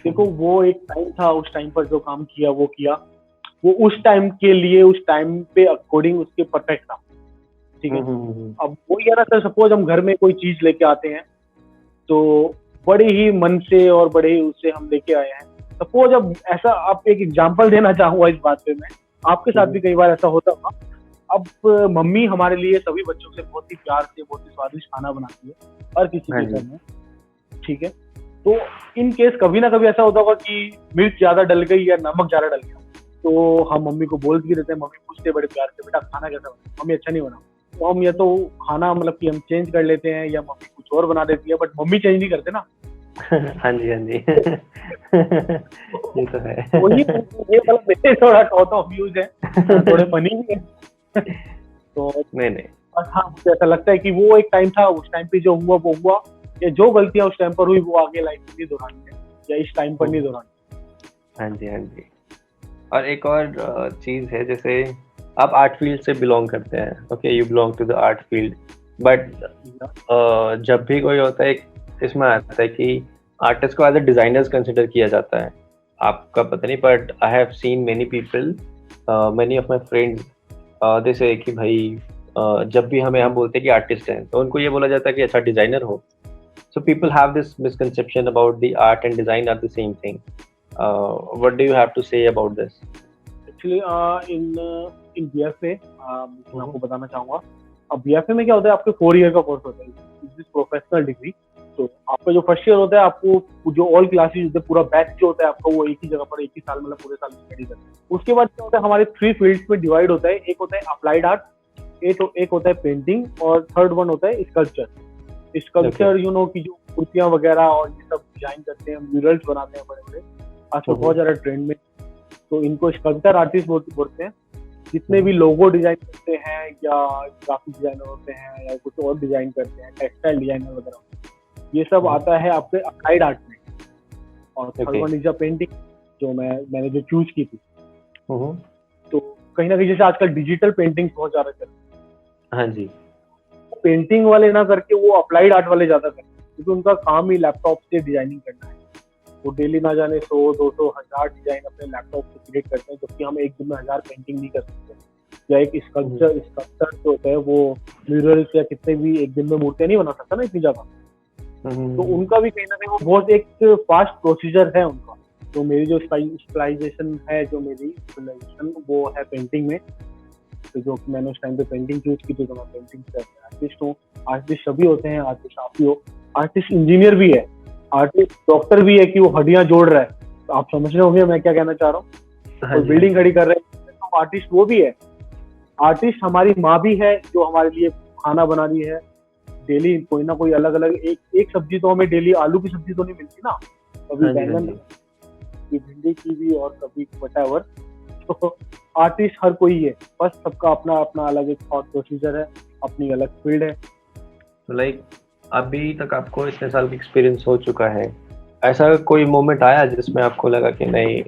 देखो, वो एक टाइम था, उस टाइम पर जो काम किया वो किया, वो उस टाइम के लिए, उस टाइम पे अकॉर्डिंग उसके परफेक्ट था, ठीक है। अब वो ये ना सर, सपोज हम घर में कोई चीज लेके आते हैं तो बड़े ही मन से और बड़े ही उससे हम लेके आए हैं। सपोज अब ऐसा, आप एक एग्जांपल देना चाहूंगा इस बात पे मैं, आपके साथ भी कई बार ऐसा होता होगा। अब मम्मी हमारे लिए सभी बच्चों से बहुत ही प्यार से बहुत ही स्वादिष्ट खाना बनाती है, हर किसी के घर में, ठीक है। तो इन केस कभी ना कभी ऐसा होता होगा कि मिर्च ज्यादा डल गई या नमक ज्यादा डल गया, तो हम मम्मी को बोल भी देते हैं, मम्मी पूछते हैं बड़े प्यार से, बेटा खाना कैसा बना, मम्मी अच्छा नहीं बना, तो हम या तो खाना मतलब कि हम चेंज कर लेते हैं या मम्मी कुछ और बना देती है, बट मम्मी चेंज नहीं करते ना। हाँ जी, हाँ जी। ये तो है। वही ये मतलब मेरे थोड़ा टॉट ऑफ व्यूज है, थोड़े फनी भी है। तो नहीं नहीं, बस हाँ, मुझे ऐसा लगता है कि वो एक टाइम था, उस टाइम पे जो हुआ वो हुआ, या जो गलतियां उस टाइम पर हुई वो आगे लाइफ में नहीं दोहरानी है, या इस टाइम पर नहीं दोहरानी। हाँ जी, हाँ जी। और एक और चीज है, जैसे आप आर्ट फील्ड से बिलोंग करते हैं, okay, you belong to the art field, but जब भी कोई होता है, इसमें आता है कि आर्टिस्ट को एज अ डिजाइनर्स कंसिडर किया जाता है। आपका पता नहीं, but I have seen many people, many of my friends, they say कि भाई जब भी हम बोलते हैं कि आर्टिस्ट हैं, तो उनको ये बोला जाता है कि अच्छा डिजाइनर हो। So people have this misconception about the art and design are the same thing. What do you have to say about this? Actually in BFA मैं आपको बताना चाहूंगा, अब बीएफए में क्या होता है, आपके 4 ईयर का कोर्स होता है, दिस प्रोफेशनल डिग्री। तो आपका जो फर्स्ट ईयर होता है, आपको जो ऑल क्लासेस होते हैं, पूरा बैच जो होता है आपका, वो एक ही जगह पर एक ही साल मतलब पूरे साल स्टडी करते हैं। उसके बाद क्या होता है, हमारे 3 फील्ड्स में डिवाइड होता है, एक होता है अप्लाइड आर्ट, एक होता है पेंटिंग, और थर्ड वन होता है स्कल्पचर। स्कल्पचर यू नो कि जो मूर्तियां वगैरह और ये सब डिजाइन करते हैं, म्यूरल्स बनाते हैं बड़े बड़े, आजकल बहुत ज्यादा ट्रेंड में, तो इनको स्कल्पचर आर्टिस्ट बोलते हैं। जितने भी लोगो डिजाइन करते हैं या ग्राफिक डिजाइनर होते हैं या कुछ और डिजाइन करते हैं, टेक्सटाइल डिजाइनर वगैरह, ये सब आता है आपके अप्लाइड आर्ट में। और थर्ड वन इज पेंटिंग, जो मैंने जो चूज की थी। तो कहीं ना कहीं जैसे आजकल डिजिटल पेंटिंग बहुत ज्यादा चल रही है, हाँ जी, पेंटिंग वाले ना करके वो अप्लाइड आर्ट वाले ज्यादा करते हैं, क्योंकि उनका काम ही लैपटॉप से डिजाइनिंग करना है। वो डेली ना जाने 100, 200, 1000 डिजाइन अपने लैपटॉप से क्रिएट करते हैं, जबकि हम एक दिन में 1000 पेंटिंग नहीं कर सकते। या एक स्कल्पचर जो होता है वो म्यूरल्स या कितने भी एक दिन में मूर्तियां नहीं बना सकता ना इतनी ज्यादा। तो उनका भी कहीं ना कहीं वो बहुत एक फास्ट प्रोसीजर है उनका। तो मेरी जो स्पेशलाइजेशन है, जो मेरी स्पेशलाइजेशन वो है पेंटिंग में। तो जो मैंने उस टाइम पे पेंटिंग चूज की थी, तो मैं पेंटिंग से आर्टिस्ट हूँ। आर्टिस्ट सभी होते हैं, आर्टिस्ट आप ही हो, आर्टिस्ट इंजीनियर भी है, आर्टिस्ट डॉक्टर भी है कि वो हड्डियां जोड़ रहा है। तो आप समझ रहे होंगे मैं क्या कहना चाह रहा हूँ। हाँ और बिल्डिंग खड़ी कर रहे हैं तो आर्टिस्ट वो भी है। आर्टिस्ट हमारी माँ भी है जो हमारे लिए खाना बना रही है डेली, कोई ना कोई अलग अलग एक सब्जी तो हमें डेली, आलू की सब्जी तो नहीं मिलती ना, कभी बैंगन, कभी भिंडी की भी, और कभी व्हाटएवर। तो आर्टिस्ट हर कोई है, बस सबका अपना अपना अलग एक थॉट प्रोसीजर है, अपनी अलग फील्ड है। लाइक अभी तक आपको इतने साल का एक्सपीरियंस हो चुका है, ऐसा कोई मोमेंट आया जिसमें आपको लगा कि नहीं,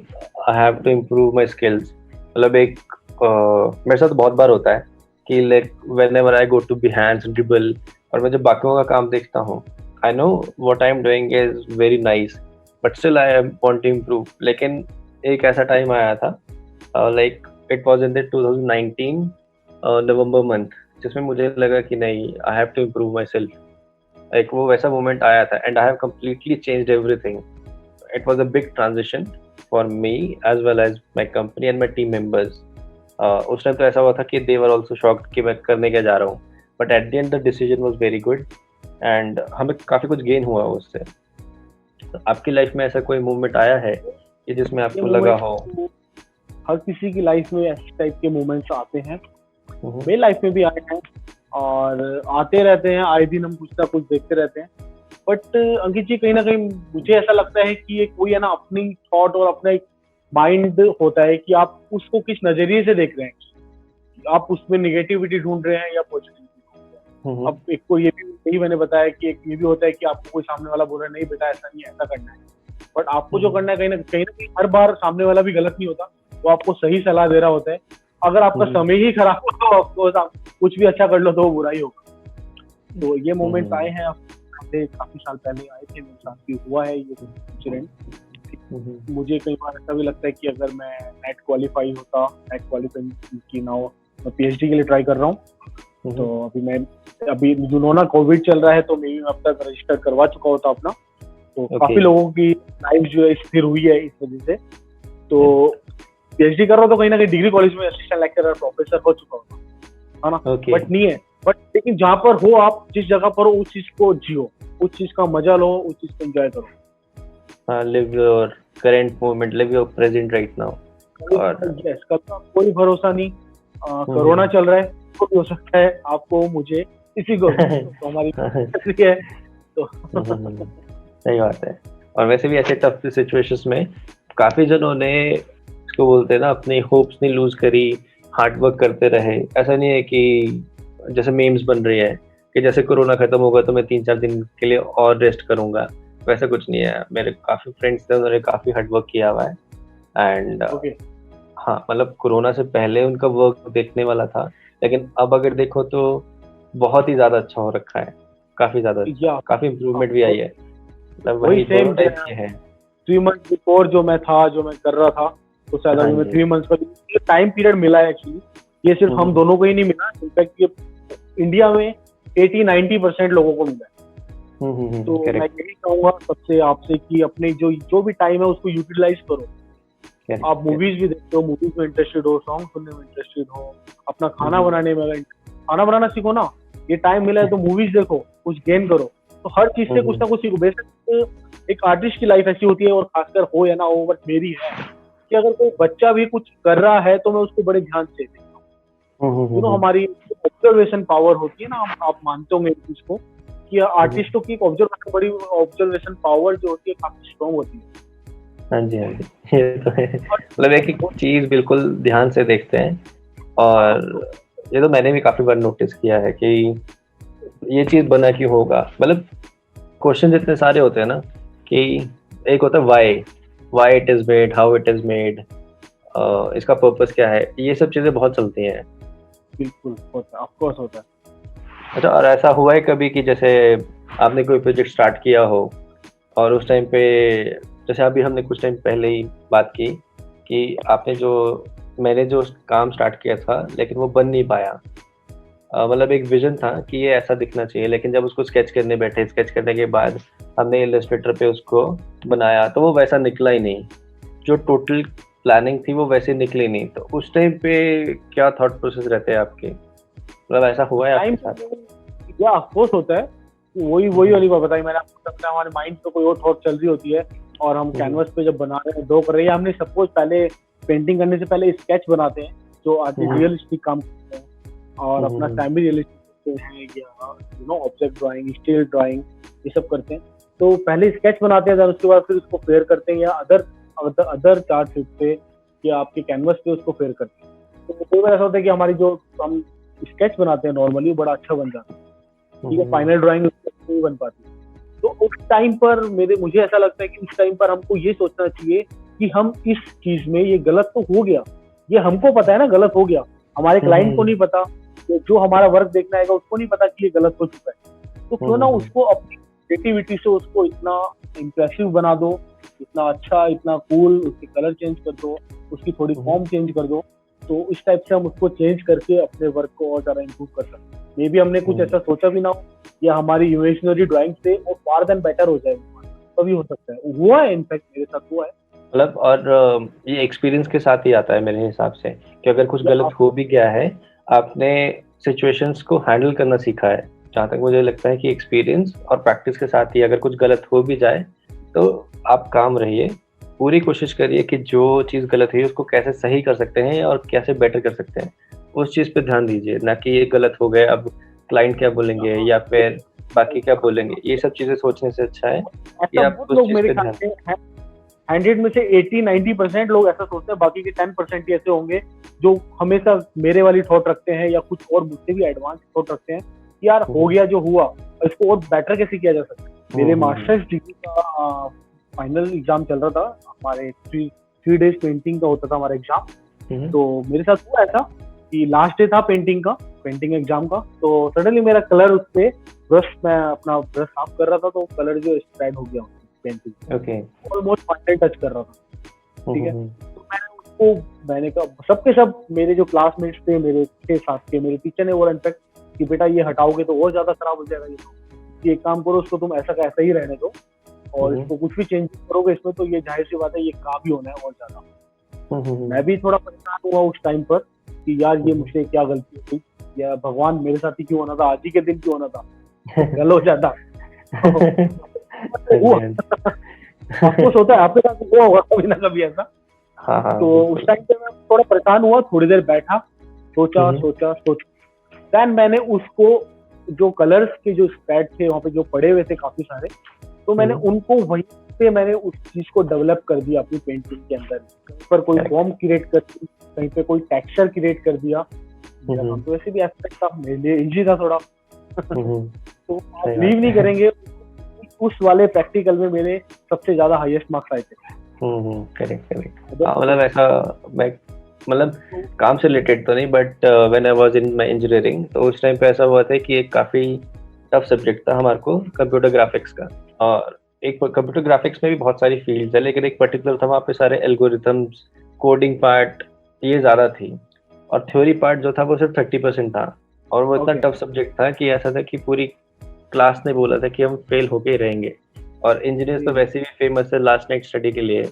I have to improve my skills? मतलब एक मेरे साथ बहुत बार होता है कि like whenever I go to behind Dribbble, और मैं जब बाकियों का काम देखता हूँ, I know what I am doing is very nice, but still I want to improve. लेकिन एक ऐसा टाइम आया था, like it was in the 2019 November month, जिसमें मुझे लगा कि नहीं, I have to improve myself. एक वो वैसा मोमेंट आया था, and I have completely changed everything. It was a big transition for me as well as my company and my team members. उस टाइम तो ऐसा हुआ था कि दे वर ऑल्सो शॉक्ड कि मैं करने क्या जा रहा हूँ, but at the end the decision was very good, and हमें काफ़ी कुछ गेन हुआ उससे। तो आपकी लाइफ में ऐसा कोई मोमेंट आया है कि जिसमें आपको लगा हो? हर किसी की लाइफ में ऐसे टाइप के मोमेंट्स आते हैं, मेरी लाइफ में भी आए हैं और आते रहते हैं, आए दिन हम कुछ ना कुछ देखते रहते हैं। बट अंकित जी, कहीं ना कहीं मुझे ऐसा लगता है कि ये कोई है ना, अपनी थॉट और अपना एक माइंड होता है कि आप उसको किस नजरिए से देख रहे हैं, आप उसमें निगेटिविटी ढूंढ रहे हैं या पॉजिटिविटी ढूंढ रहे हैं। अब एक को ये भी यही मैंने बताया कि एक ये भी होता है कि आपको कोई सामने वाला बोल रहा है, नहीं बेटा ऐसा नहीं, ऐसा करना है, बट आपको जो करना है कहीं ना कहीं हर बार सामने वाला भी गलत नहीं होता, वो आपको सही सलाह दे रहा होता है। अगर आपका समय ही खराब हो तो आपको कुछ भी अच्छा कर लो तो वो बुरा ही होगा। तो ये मोमेंट्स आए हैं, काफी साल पहले आए थे, मेरे साथ भी हुआ है ये इंसिडेंट। मुझे कई बार ऐसा भी लगता है कि अगर मैं नेट क्वालिफाई होता, नेट क्वालिफाई की ना हो, मैं पीएचडी के लिए ट्राई कर रहा हूँ। तो अभी जो ना कोविड चल रहा है, तो मैं अब तक रजिस्टर करवा चुका होता अपना। तो काफी लोगों की लाइफ जो है स्थिर हुई है इस वजह से। तो पीएचडी कर रहा हूँ तो कहीं ना कहीं डिग्री कॉलेज में असिस्टेंट लेक्चरर, प्रोफेसर हो चुका होता है ना। बट नहीं है, बट लेकिन जहाँ पर हो आप, जिस जगह पर हो, उस चीज को जियो, उस चीज का मजा लो, उस चीज को एंजॉय करो। live your current moment, live your present right now. और यस, कल का कोई भरोसा नहीं। कोरोना चल रहा है, तो भी हो सकता है आपको, मुझे, किसी को भी, तो हमारी ऐसी है तो सही बात है। और वैसे भी ऐसे टफ सिचुएशंस में काफी जनों ने, इसको बोलते हैं ना, अपनी होप्स नहीं लूज करी, हार्ड वर्क करते रहे। ऐसा नहीं है कि जैसे मीम्स बन रही है कि जैसे कोरोना खत्म होगा तो मैं 3-4 दिन के लिए और रेस्ट करूंगा, वैसा कुछ नहीं है। मेरे काफी फ्रेंड्स थे, उन्होंने काफी हार्ड वर्क किया हुआ है। And okay. हाँ, मतलब कोरोना से पहले उनका वर्क देखने वाला था, लेकिन अब अगर देखो तो बहुत ही ज्यादा अच्छा हो रखा है, काफी ज्यादा अच्छा, या काफी इम्प्रूवमेंट भी आई है। मतलब वही वही सेम दोनों टाइप के हैं। 3 मंथ बिफोर जो मैं था, जो मैं कर रहा था, तो शायद हाँ अभी मैं जी। 3 मंथ्स का ये टाइम पीरियड मिला है एक्चुअली। ये सिर्फ हम दोनों को ही नहीं मिला, इनफैक्ट ये इंडिया में 80-90% लोगों को मिला है। तो मैं करेक्ट यही कहूंगा सबसे आपसे कि अपने जो भी टाइम है उसको यूटिलाइज करो। आप करेक्ट। मूवीज भी देखते हो, मूवीज में इंटरेस्टेड हो, सॉन्ग सुनने में इंटरेस्टेड हो, अपना खाना बनाने में अगर खाना बनाना सीखो ना, ये टाइम मिला है तो मूवीज देखो, कुछ गेन करो। तो हर चीज से कुछ ना कुछ सीखो। बेसिक एक आर्टिस्ट की लाइफ ऐसी होती है, और खासकर हो या ना हो, बट मेरी है कि अगर कोई बच्चा भी कुछ कर रहा है तो मैं उसको बड़े ध्यान से देखता हूँ। हमारी ऑब्जर्वेशन पावर होती है ना, आप मानते होंगे इस चीज को कि आर्टिस्टों की ऑब्जर्वेशन पावर जो होती है काफी स्ट्रॉन्ग होती है। हाँ जी, हाँ जी, ये तो है। मतलब एक चीज बिल्कुल ध्यान से देखते हैं। और ये तो मैंने भी काफी बार नोटिस किया है कि ये चीज बना क्यों होगा। मतलब क्वेश्चन इतने सारे होते हैं ना कि एक होता है why it is made, how it is made, इसका पर्पस क्या है, ये सब चीजें बहुत चलती हैं। बिल्कुल होता है, ऑफ कोर्स होता है। अच्छा, और ऐसा हुआ है कभी कि जैसे आपने कोई प्रोजेक्ट स्टार्ट किया हो और उस टाइम पे, जैसे अभी हमने कुछ टाइम पहले ही बात की कि मैंने जो काम स्टार्ट किया था लेकिन वो बन नहीं पाया। मतलब एक विजन था कि ये ऐसा दिखना चाहिए, लेकिन जब उसको स्केच करने बैठे, स्केच करने के बाद हमने इलस्ट्रेटर पे उसको बनाया तो वो वैसा निकला ही नहीं। जो टोटल प्लानिंग थी वो वैसे निकली नहीं। तो उस टाइम पे क्या थॉट प्रोसेस रहते हैं आपके? मतलब ऐसा हुआ है आपके साथ? या ऑफ कोर्स होता है। वही वाली बात बताई मैंने आपको। लगता है हमारे माइंड में कोई और थॉट चल रही होती है, और हम कैनवस पे जब बना रहे हैं, ड्रॉ कर रहे हैं, हमने सपोज पहले पेंटिंग करने से पहले स्केच बनाते हैं जो आर्टिस्ट रियलिस्टिक काम करते हैं, और अपना टाइम भी रियलिस्टिक हैं, या ऑब्जेक्ट ड्राइंग, स्टिल ड्राइंग, ये सब करते हैं। तो पहले स्केच बनाते हैं, उसके बाद फिर उसको फेयर करते हैं, या अदर चार्ट शीट पे या आपके कैनवस पे उसको फेयर करते हैं। तो कई बार ऐसा होता है कि हमारी जो हम स्केच बनाते हैं नॉर्मली बड़ा अच्छा बन जाता है, ठीक है, फाइनल ड्राइंग नहीं बन पाती। तो उस टाइम पर मुझे ऐसा लगता है कि उस टाइम पर हमको ये सोचना चाहिए कि हम इस चीज में, ये गलत तो हो गया, ये हमको पता है ना गलत हो गया, हमारे क्लाइंट को नहीं पता, जो हमारा वर्क देखना आएगा उसको नहीं पता कि ये गलत हो चुका है। तो क्यों ना उसको अपनी क्रिएटिविटी से उसको इतना इम्प्रेसिव बना दो, इतना अच्छा, इतना कूल, उसके कलर चेंज कर दो, उसकी थोड़ी फॉर्म चेंज कर दो। तो इस टाइप से हम उसको चेंज करके अपने वर्क को और ज्यादा इम्प्रूव कर सकते हैं। मे बी हमने कुछ ऐसा सोचा भी ना हो, या हमारी इमेजिनरी ड्राइंग से और फार देन बेटर हो जाए, तभी हो सकता है। हुआ है, इनफैक्ट मेरे साथ हुआ है। मतलब और ये एक्सपीरियंस के साथ ही आता है मेरे हिसाब से, कि अगर कुछ गलत हो भी गया है, आपने सिचुएशंस को हैंडल करना सीखा है। जहाँ तक मुझे लगता है कि एक्सपीरियंस और प्रैक्टिस के साथ ही अगर कुछ गलत हो भी जाए तो आप काम रहिए, पूरी कोशिश करिए कि जो चीज़ गलत हुई उसको कैसे सही कर सकते हैं और कैसे बेटर कर सकते हैं, उस चीज़ पे ध्यान दीजिए। ना कि ये गलत हो गया, अब क्लाइंट क्या बोलेंगे या फिर बाकी क्या बोलेंगे, ये सब चीज़ें सोचने से अच्छा है कि आप उस चीज़ पे ध्यान। 100 में से 80-90% लोग ऐसा सोचते हैं, बाकी के 10% ही ऐसे होंगे जो हमेशा मेरे वाली थॉट रखते हैं, या कुछ और मुझसे भी एडवांस थॉट रखते हैं कि यार हो गया जो हुआ, इसको और बेटर कैसे किया जा सकता है। मेरे मास्टर्स डिग्री का फाइनल एग्जाम चल रहा था, हमारे 3 डेज पेंटिंग का होता था हमारा एग्जाम। तो मेरे साथ हुआ ऐसा कि लास्ट डे था पेंटिंग एग्जाम का, तो सडनली मेरा कलर उस पे मैं अपना ब्रश साफ कर रहा था, तो कलर जो स्प्रेड हो गया painting, okay, almost final touch कर रहा था, ठीक है। तो मैंने कहा सबके सब मेरे जो क्लासमेट्स थे, मेरे के साथ के मेरे टीचर ने वो इनफैक्ट कि बेटा ये हटाओगे तो और ज्यादा खराब हो जाएगा, ये एक काम करो, उसको तुम ऐसा ही रहने दो, और इसको कुछ भी चेंज करोगे इसमें तो ये जाहिर सी बात है ये खराब ही होना है और ज्यादा। मैं भी थोड़ा परेशान हुआ उस टाइम पर कि यार ये मुझसे क्या गलती हुई, या भगवान मेरे साथ ही क्यों होना था, आज ही के दिन क्यों होना था, गल हो जाता। आपको सोचा है आपके साथ हुआ होगा कभी ना कभी ऐसा? हाँ हाँ तो उस बिल्कुल। टाइम पे मैं थोड़ा परेशान हुआ, थोड़ी देर बैठा, सोचा हम्म सोचा सोचा, देन मैंने उसको, जो कलर्स के जो स्प्रेड थे वहाँ पे जो पड़े हुए थे काफी सारे, तो मैंने हम्म उनको वहीं पे मैंने उस चीज को डेवलप कर दिया अपनी पेंटिंग के अंदर। कहीं पर कोई करेक्ट। फॉर्म क्रिएट कर दी, कहीं पे कोई टेक्सचर क्रिएट कर दिया। मेरा काम हम्म तो वैसे भी एस्पेक्ट था, मेरे लिए इजी था थोड़ा। हम्म तो आप सही बिलीव बात नहीं है। करेंगे, उस वाले प्रैक्टिकल में मेरे सबसे ज्यादा हाईएस्ट मार्क्स आए थे। Correct correct. अगर हाँ मतलब ऐसा, मैं मतलब तो काम से रिलेटेड तो नहीं, but when I was in my engineering तो उस टाइम पे ऐसा हुआ था कि एक काफ़ी टफ सब्जेक्ट था हमारे को, कंप्यूटर ग्राफिक्स का। और एक कंप्यूटर ग्राफिक्स में भी बहुत सारी फील्ड्स है, लेकिन एक पर्टिकुलर था वहाँ पे सारे एल्गोरिथम्स, कोडिंग पार्ट ये ज़्यादा थी, और थ्योरी पार्ट जो था वो सिर्फ 30% था। और वो इतना ओके, टफ सब्जेक्ट था कि ऐसा था कि पूरी क्लास ने बोला था कि हम फेल होके ही रहेंगे। और इंजीनियर्स तो जी, वैसे भी फेमस है लास्ट नाइट स्टडी के लिए।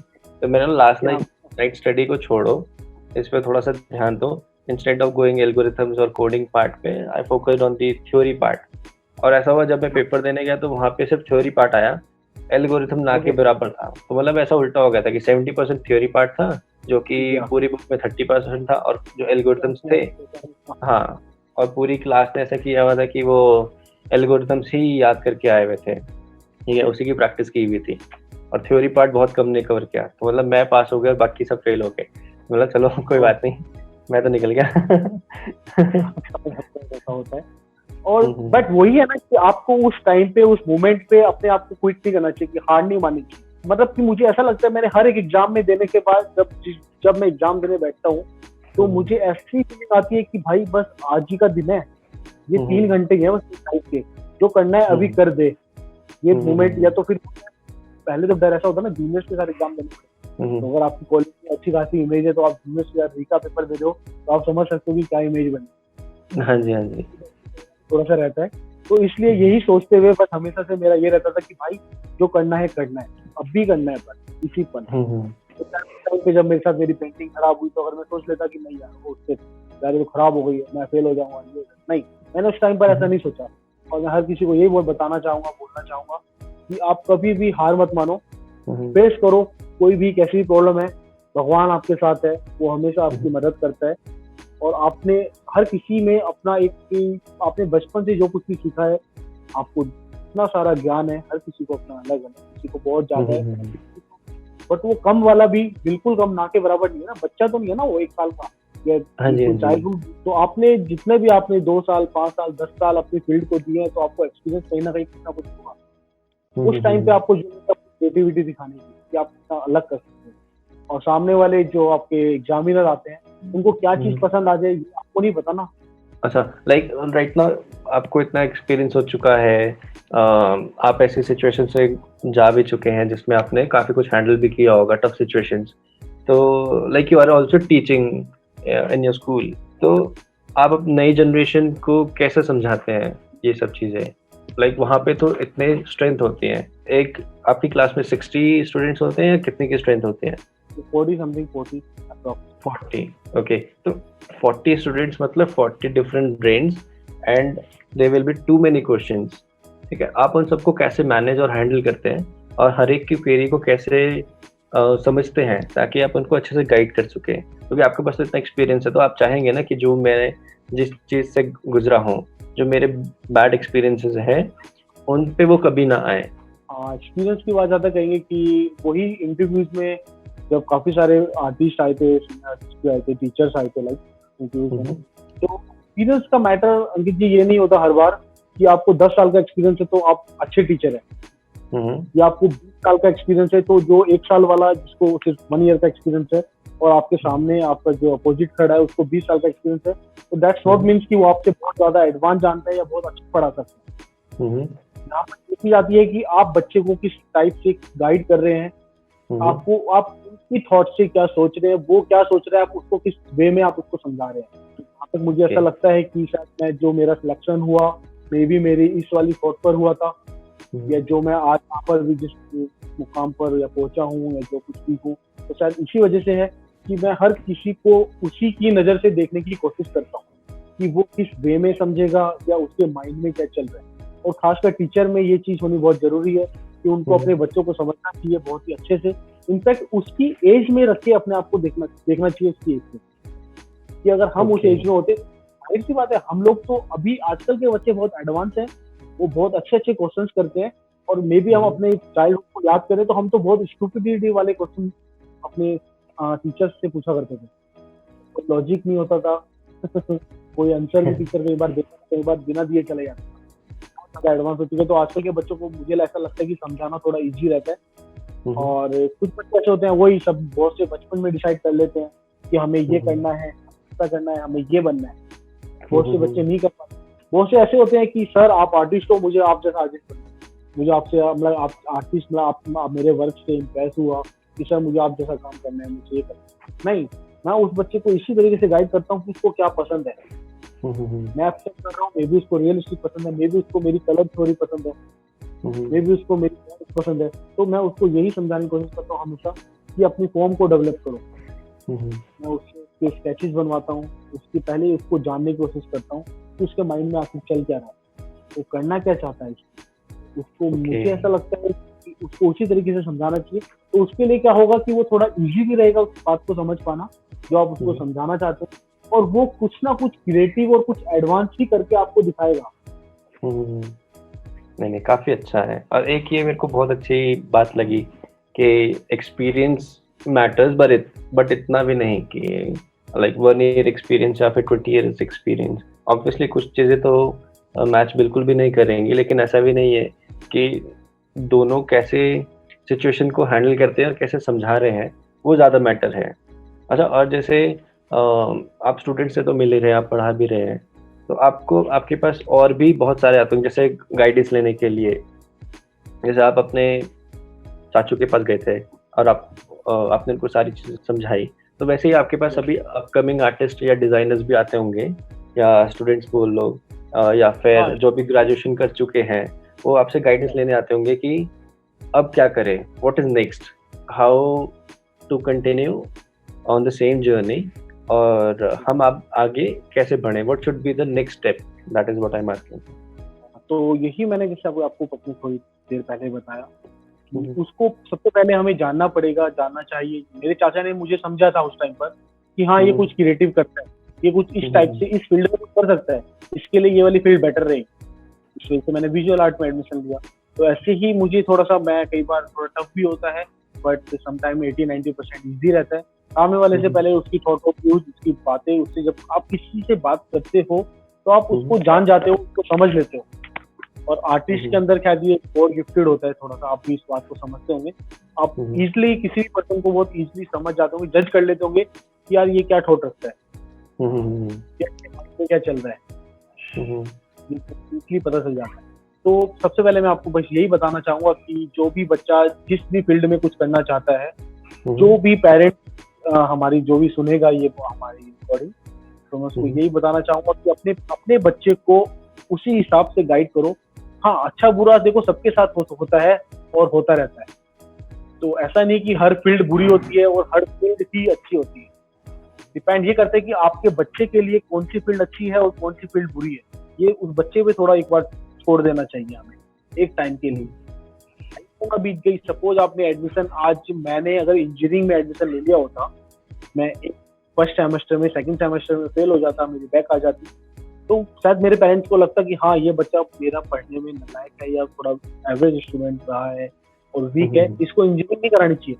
तो मैंने लास्ट क्या नाइट स्टडी को छोड़ो, इस पे थोड़ा सा ध्यान दो, इंस्टेड ऑफ गोइंग एल्गोरिथम्स और कोडिंग पार्ट पे I focused on the theory part. और ऐसा हुआ जब मैं पेपर देने गया तो वहाँ पे सिर्फ थ्योरी पार्ट आया, एल्गोरिथम ना के ओके, बराबर था। तो मतलब ऐसा उल्टा हो गया था कि 70% थ्योरी पार्ट था, जो कि क्या पूरी बुक में 30% था, और जो एल्गोरिथम्स थे, हाँ, और पूरी क्लास ने ऐसा किया हुआ था कि वो एल्गोरिथम्स ही याद करके आए हुए थे, ठीक है, उसी की प्रैक्टिस की हुई थी। और थ्योरी पार्ट बहुत कम ने कवर किया, तो मतलब मैं पास हो गया, बाकी सब फेल हो गए। मतलब चलो कोई बात नहीं, मैं तो निकल गया। ऐसा होता है। और हम्म बट वही है ना कि आपको उस टाइम पे, उस मोमेंट पे अपने आप को क्विट नहीं करना चाहिए, कि हार नहीं माननी चाहिए। मतलब कि मुझे ऐसा लगता है, मैंने हर एक एग्जाम में देने के बाद, जब मैं एग्जाम देने बैठता हूँ, तो मुझे ऐसी फीलिंग आती है कि भाई बस आज ही का दिन है, ये 3 घंटे ही है बस इस लाइफ के, जो करना है अभी कर दे। ये मोमेंट, या तो फिर पहले तो डर ऐसा होता है ना जूनियर्स के साथ एग्जाम देने में, तो अगर आपकी कॉलेज में अच्छी खासी इमेज है तो आप जूनियर्स के साथ रीका पेपर दे रहे हो, तो आप समझ सकते हो कि क्या इमेज बनी। हाँ जी हाँ जी। थोड़ा सा रहता है। तो इसलिए यही सोचते हुए बस हमेशा से मेरा ये रहता था कि भाई जो करना है करना है, अब भी करना है, बस इसी पल। तो टाइम पे जब मेरे साथ मेरी पेंटिंग खराब हुई, तो अगर मैं सोच लेता कि नहीं यार वो उससे यार तो खराब हो गई है, मैं फेल हो जाऊंगा, ये नहीं, मैंने उस टाइम पर ऐसा नहीं सोचा। और मैं हर किसी को यही बताना चाहूंगा, बोलना चाहूंगा कि आप कभी भी हार मत मानो, फेस करो, कोई भी कैसी भी प्रॉब्लम है, भगवान आपके साथ है, वो हमेशा आपकी मदद करता है। और आपने हर किसी में अपना एक, आपने बचपन से जो कुछ भी सीखा है, आपको इतना सारा ज्ञान है, हर किसी को अपना अलग है, किसी को बहुत ज्यादा है, बट वो कम वाला भी बिल्कुल कम ना के बराबर नहीं है ना, बच्चा तो नहीं है ना वो 1 साल का, या हाँ जी हाँ बिल्कुल जी। चाइल्डहुड। तो आपने जितने भी आपने 2 साल, 5 साल, 10 साल अपनी फील्ड को दिए हैं, तो आपको एक्सपीरियंस कहीं ना कहीं कुछ ना कुछ होगा। उस टाइम पे आपको क्रिएटिविटी दिखानी चाहिए कि आप कितना अलग कर सकते हैं। और सामने वाले जो आपके एग्जामिनर आते हैं, उनको क्या चीज पसंद आ जाएगी आपको नहीं पता ना। अच्छा, लाइक राइट नाउ आपको इतना एक्सपीरियंस हो चुका है, आप ऐसी सिचुएशन से जा भी चुके हैं जिसमें आपने काफ़ी कुछ हैंडल भी किया होगा, टफ सिचुएशंस। तो like you are also teaching in your school, तो आप अब नई जनरेशन को कैसे समझाते हैं ये सब चीज़ें? लाइक वहाँ पे तो इतने स्ट्रेंथ होती हैं, एक आपकी क्लास में 60 स्टूडेंट्स होते हैं या कितने की स्ट्रेंथ होती है? 40 समथिंग, 40 अप्रॉक्स। 40, ओके। तो 40 स्टूडेंट्स मतलब 40 different brains, and there will be too many questions, ठीक है? आप उन सबको कैसे मैनेज और हैंडल करते हैं, और हर एक की क्वेरी को कैसे समझते हैं ताकि आप उनको अच्छे से गाइड कर सकें? क्योंकि आपके पास तो इतना एक्सपीरियंस है, तो आप चाहेंगे ना कि जो मैं जिस चीज़ से गुजरा हूँ, जो मेरे बैड एक्सपीरियंसेस हैं, उन पे वो कभी ना आए। हाँ, एक्सपीरियंस की बात ज़्यादा कहेंगे कि वही इंटरव्यूज में जब काफी सारे आर्टिस्ट आए थे, सिंगर आए थे, टीचर्स आए थे, लाइक इंटरव्यूज में, तो एक्सपीरियंस का मैटर अंकित जी ये नहीं होता हर बार कि आपको 10 साल का एक्सपीरियंस है तो आप अच्छे टीचर हैं, या आपको 20 साल का एक्सपीरियंस है तो जो 1 साल वाला जिसको सिर्फ 1 ईयर का एक्सपीरियंस है, और आपके सामने आपका जो अपोजिट खड़ा है उसको 20 साल का एक्सपीरियंस है, तो दैट्स नॉट मीन्स कि वो आपसे बहुत ज्यादा एडवांस जानता है या बहुत अच्छा पढ़ा सकता है। यहाँ पर ये चीज आती है कि आप बच्चे को किस टाइप से गाइड कर रहे हैं, आपको आप उनकी थॉट से क्या सोच रहे हैं, वो क्या सोच रहे हैं, आप उसको किस वे में आप उसको समझा रहे हैं। जहाँ तक मुझे ऐसा लगता है कि शायद मैं जो मेरा सिलेक्शन हुआ, मे बी मेरी इस वाली थॉट पर हुआ था, या जो मैं आज यहाँ पर भी जिस मुकाम पर या पहुंचा हूँ, या जो कुछ भी हूँ, तो शायद इसी वजह से है कि मैं हर किसी को उसी की नजर से देखने की कोशिश करता हूँ कि वो किस वे में समझेगा या उसके माइंड में क्या चल रहा है। और खासकर टीचर में ये चीज होनी बहुत जरूरी है कि उनको अपने बच्चों को समझना चाहिए बहुत ही अच्छे से, इनफैक्ट उसकी एज में रख के अपने आप को देखना चाहिए उसकी एज में, कि अगर हम उस एज में होते, जाहिर सी बात है हम लोग तो अभी आजकल के बच्चे बहुत एडवांस हैं, वो बहुत अच्छे अच्छे क्वेश्चंस करते हैं, और मे बी हम अपने चाइल्डहुड को याद करें तो हम तो बहुत स्टूपिडिटी वाले क्वेश्चन अपने टीचर्स से पूछा करते थे, कोई लॉजिक नहीं होता था कोई आंसर भी टीचर कई बार बिना दिए चले जाते, एडवांस हो चुके। तो आजकल के बच्चों को मुझे ऐसा लगता है कि समझाना थोड़ा इजी रहता है, और कुछ बच्चे ऐसे होते हैं वही सब बहुत से बचपन में डिसाइड कर लेते हैं कि हमें ये करना है, ऐसा करना है, हमें ये बनना है। बहुत से बच्चे नहीं कर पाते, बहुत से ऐसे होते हैं कि सर आप आर्टिस्ट हो, मुझे आप जैसा आर्टिस्ट बनना है, मुझे आपसे मतलब आप आर्टिस्ट, मतलब आप मेरे वर्क से इम्प्रेस हुआ कि सर मुझे आप जैसा काम करना है, मुझे ये करना है। नहीं, मैं उस बच्चे को इसी तरीके से गाइड करता हूँ कि उसको क्या पसंद है। मैं एक्सेप्ट कर रहा हूँ, मे बी उसको रियलिस्टिक पसंद है, मे बी उसको मेरी कलर थ्योरी पसंद है, मे बी उसको मेरी पसंद है, तो मैं उसको यही समझाने की कोशिश करता हूँ हमेशा कि अपनी फॉर्म को डेवलप करो। मैं उसके स्केचेस बनवाता हूँ, उसके पहले उसको जानने की कोशिश करता हूँ कि उसके माइंड में आखिर चल क्या रहा है, वो करना क्या चाहता है उसको। मुझे ऐसा लगता है कि उसको उसी तरीके से समझाना चाहिए, तो उसके लिए क्या होगा कि वो थोड़ा इजी भी रहेगा उस बात को समझ पाना जो आप उसको समझाना चाहते हैं, और वो कुछ ना कुछ क्रिएटिव और कुछ एडवांस ही करके आपको दिखाएगा। नहीं, काफी अच्छा है। और एक ये मेरे को बहुत अच्छी बात लगी कि एक्सपीरियंस मैटर्स, बट इतना भी नहीं कि लाइक 1 ईयर एक्सपीरियंस या फिर 20 ईयर्स एक्सपीरियंस। ऑब्वियसली कुछ चीजें तो मैच बिल्कुल भी नहीं करेंगी, लेकिन ऐसा भी नहीं है कि दोनों कैसे सिचुएशन को हैंडल करते हैं और कैसे समझा रहे हैं, वो ज़्यादा मैटर है। अच्छा, और जैसे आप स्टूडेंट से तो मिल ही रहे हैं, आप पढ़ा भी रहे हैं, तो आपको आपके पास और भी बहुत सारे आते हैं जैसे गाइडेंस लेने के लिए। जैसे आप अपने चाचू के पास गए थे और आपने उनको सारी चीज़ें समझाई, तो वैसे ही आपके पास अभी अपकमिंग आर्टिस्ट या डिज़ाइनर्स भी आते होंगे, या स्टूडेंट्स बोल लो, या फिर जो भी ग्रेजुएशन कर चुके हैं, वो आपसे गाइडेंस लेने आते होंगे कि अब क्या करें, what is next, how to continue on the same journey, और हम अब आगे कैसे बढ़े, what should be the next step, that is what I am asking. तो यही मैंने जैसे आपको अपनी थोड़ी देर पहले बताया, उसको सबसे पहले हमें जानना चाहिए। मेरे चाचा ने मुझे समझा था उस टाइम पर कि हाँ ये कुछ क्रिएटिव करता है, ये कुछ इस टाइप से इस फील्ड में कर सकता है, इसके लिए ये वाली फील्ड बेटर रहेगी, इस वजह से मैंने विजुअल आर्ट में एडमिशन लिया। तो ऐसे ही मुझे थोड़ा सा, मैं कई बार थोड़ा टफ भी होता है, बट समटाइम 80-90% ईजी रहता है। सामने वाले से पहले उसकी थॉट ऑफ व्यूज, उसकी बातें, उससे जब आप किसी से बात करते हो तो आप उसको जान जाते हो, उसको समझ लेते हो। और आर्टिस्ट के अंदर क्या दिए और गिफ्टेड होता है थोड़ा सा, आप भी इस बात को समझते होंगे, आप इजिली किसी भी पर्सन को बहुत इजिली समझ जाते होंगे, जज कर लेते होंगे कि यार ये क्या ठोट रखता है, क्या चल रहा है, इजिली पता चल जाता है। तो सबसे पहले मैं आपको बस यही बताना चाहूंगा कि जो भी बच्चा जिस भी फील्ड में कुछ करना चाहता है, जो भी पेरेंट हमारी जो भी सुनेगा ये हमारी रिकॉर्डिंग, तो मैं उसको यही बताना चाहूंगा कि अपने बच्चे को उसी हिसाब से गाइड करो। हाँ, अच्छा बुरा देखो सबके साथ होता है और होता रहता है, तो ऐसा नहीं कि हर फील्ड बुरी होती है और हर फील्ड ही अच्छी होती है। डिपेंड ये करता है कि आपके बच्चे के लिए कौन सी फील्ड अच्छी है और कौन सी फील्ड बुरी है, ये उस बच्चे पे थोड़ा एक बार छोड़ देना चाहिए हमें एक टाइम के लिए। बीत गई, सपोज आपने एडमिशन, आज मैंने अगर इंजीनियरिंग में एडमिशन ले लिया होता, मैं फर्स्ट सेमेस्टर में, सेकंड सेमेस्टर में फेल हो जाता, मेरी बैक आ जाती, तो शायद मेरे पेरेंट्स को लगता कि हाँ ये बच्चा मेरा पढ़ने में नालायक है या थोड़ा एवरेज स्टूडेंट रहा है और वीक है, इसको इंजीनियरिंग नहीं करानी चाहिए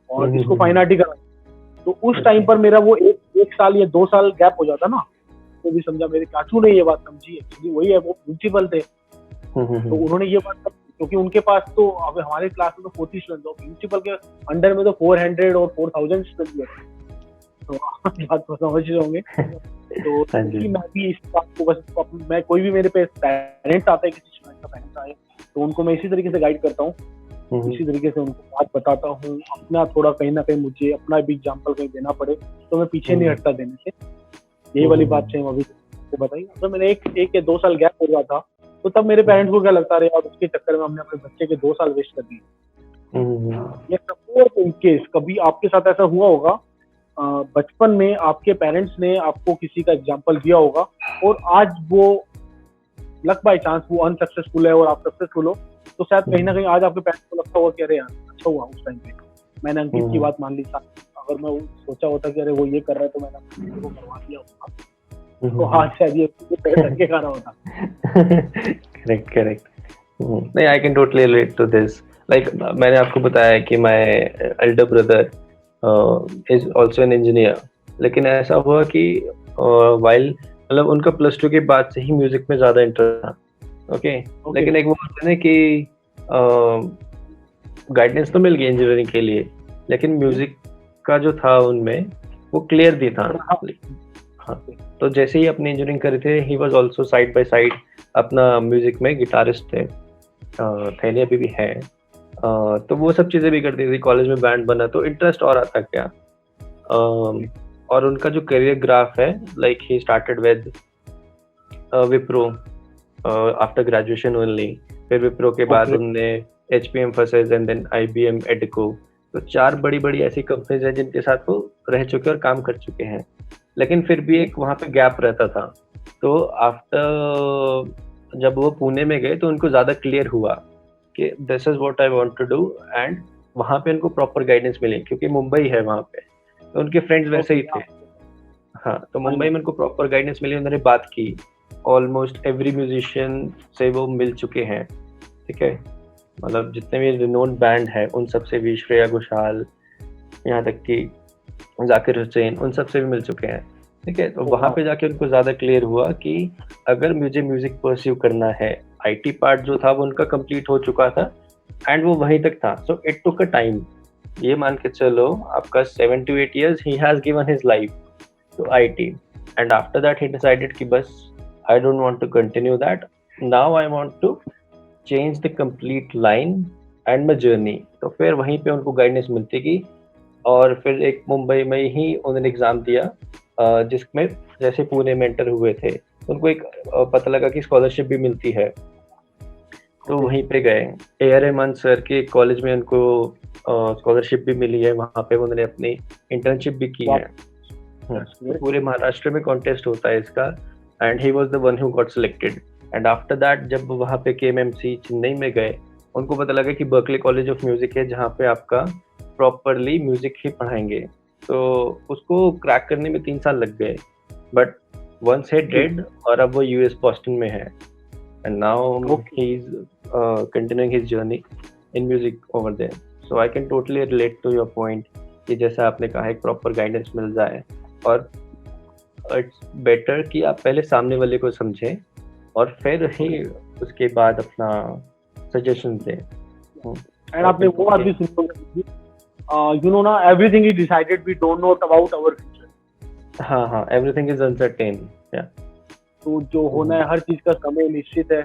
और इसको फाइन आर्ट ही करानी। तो उस टाइम पर मेरा वो एक साल या 2 साल गैप हो जाता ना, तो भी समझा, मेरे चाचू ने ये बात समझी, एक्चुअली वही है, वो प्रिंसिपल थे, तो उन्होंने ये बात, क्योंकि उनके पास तो अब हमारे क्लास में तो 40 स्टूडेंट, तो प्रिंसिपल के अंडर में तो 400 और 4000 स्टूडेंट है, तो बात को समझ रहे होंगे। तो मैं भी इस बात को बस, मैं कोई भी मेरे पे पेरेंट्स आता है, किसी स्टूडेंट का पेरेंट्स आए, तो उनको मैं इसी तरीके से गाइड करता हूँ, इसी तरीके से उनको बात बताता हूँ। अपना थोड़ा कहीं ना कहीं मुझे अपना भी एग्जाम्पल कहीं देना पड़े तो मैं पीछे नहीं हटता देने से, यही वाली बात से अभी बताइए। तो मैंने एक या 2 साल गैप हो गया था, तो तब मेरे पेरेंट्स को क्या लगता है यार उसके चक्कर में हमने अपने बच्चे के 2 साल वेस्ट कर दिए। या सपोज इन केस कभी आपके साथ ऐसा हुआ होगा, बचपन में आपके पेरेंट्स ने आपको किसी का एग्जाम्पल दिया होगा और आज वो लक बाय चांस वो अनसक्सेसफुल है और आप सक्सेसफुल हो, तो शायद कहीं ना कहीं आज आपके पेरेंट्स को लगता होगा कि अरे यार अच्छा हुआ उस टाइम पे मैंने अंकित की हम्म, बात मान ली था। अगर मैं सोचा होता कि अरे वो ये कर रहा है तो मैंने अपने बेटे को करवा दिया होता, तो हम्म। आज शायद ये करके खा रहा होता। Correct correct. नहीं, I can totally relate to this. Like मैंने आपको बताया कि my elder brother is also an engineer, लेकिन ऐसा हुआ कि वाइल मतलब उनका प्लस टू के बाद से ही म्यूजिक में ज्यादा इंटरेस्ट था। Okay, okay. लेकिन एक वो होता है ना कि गाइडेंस तो मिल गई इंजीनियरिंग के लिए, लेकिन म्यूजिक का जो था उनमें वो क्लियर भी था। थोड़ा, हाँ। हाँ, तो जैसे ही अपनी इंजीनियरिंग करे थे, he was also side by side अपना म्यूजिक में गिटारिस्ट थे, थे नहीं, अभी भी है। तो वो सब चीजें भी करती थी, कॉलेज में बैंड बना तो इंटरेस्ट और आता क्या। और उनका जो करियर ग्राफ है, like he started with Wipro after graduation only, फिर विप्रो के बाद ओके। उनने HP Mphasis and then IBM एडको, तो 4 बड़ी-बड़ी ऐसी कंपनीज हैं जिनके साथ वो रह चुके और काम कर चुके हैं। लेकिन फिर भी एक वहाँ पे गैप रहता था। तो आफ्टर जब वो पुणे में गए तो उनको ज़्यादा क्लियर हुआ कि this is what I want to do, and वहाँ पे उनको प्रॉपर गाइडेंस मिली क्योंकि मुंबई है वहाँ पे, तो उनके फ्रेंड्स वैसे ओके। ही थे। हाँ, तो हाँ मुंबई जी। में उनको प्रॉपर गाइडेंस मिली, उन्होंने बात की। ऑलमोस्ट एवरी म्यूजिशियन से वो मिल चुके हैं, ठीक है? मतलब जितने भी रिनोन बैंड है उन सब से भी, श्रेया घोषाल, यहाँ तक कि जाकिर हुसैन, उन सब से भी मिल चुके हैं, ठीक है? तो वहाँ पे जाके उनको ज़्यादा क्लियर हुआ कि अगर मुझे म्यूजिक परस्यू करना है, आईटी पार्ट जो था वो उनका कंप्लीट हो चुका था एंड वो वहीं तक था, so it took a time. ये मान के चलो आपका 7 to 8 years he has given his life to IT, and after that he decided कि बस I don't want to continue that, now I want to change the complete line and my journey। तो फिर वहीं पे उनको guidance मिलती गई, और फिर एक मुंबई में ही उन्होंने एग्जाम दिया, जिसमें जैसे पुणे में एंटर हुए थे उनको एक पता लगा कि स्कॉलरशिप भी मिलती है, तो ओके। वहीं पे गए। ए आर रहमान सर के कॉलेज में उनको स्कॉलरशिप भी मिली है, वहाँ पे उन्होंने अपनी इंटर्नशिप भी की है। तो पूरे महाराष्ट्र में कॉन्टेस्ट होता है इसका, and he was the one who got selected. And after that जब वहाँ पे केएमएमसी चेन्नई में गए, उनको पता लगा कि बर्कले कॉलेज ऑफ म्यूजिक है जहाँ पे आपका प्रॉपरली म्यूजिक ही पढ़ाएंगे, तो उसको क्रैक करने में 3 साल लग गए, बट वंस ही डिड, और अब वो यूएस बॉस्टन में है, and now he is continuing his journey in music over there। so I can totally relate to your point कि जैसा आपने कहा एक प्रॉपर गाइडेंस मिल जाए, और इट्स बेटर कि आप पहले सामने वाले को समझें और फिर ही उसके बाद अपना सजेशन दें। एंड आपने वो बात भी सुनी होगी, यू नो ना, everything is decided, we don't know about our future. हाँ हाँ, एवरीथिंग इज अनसर्टेन। या तो जो होना है हर चीज का समय निश्चित है।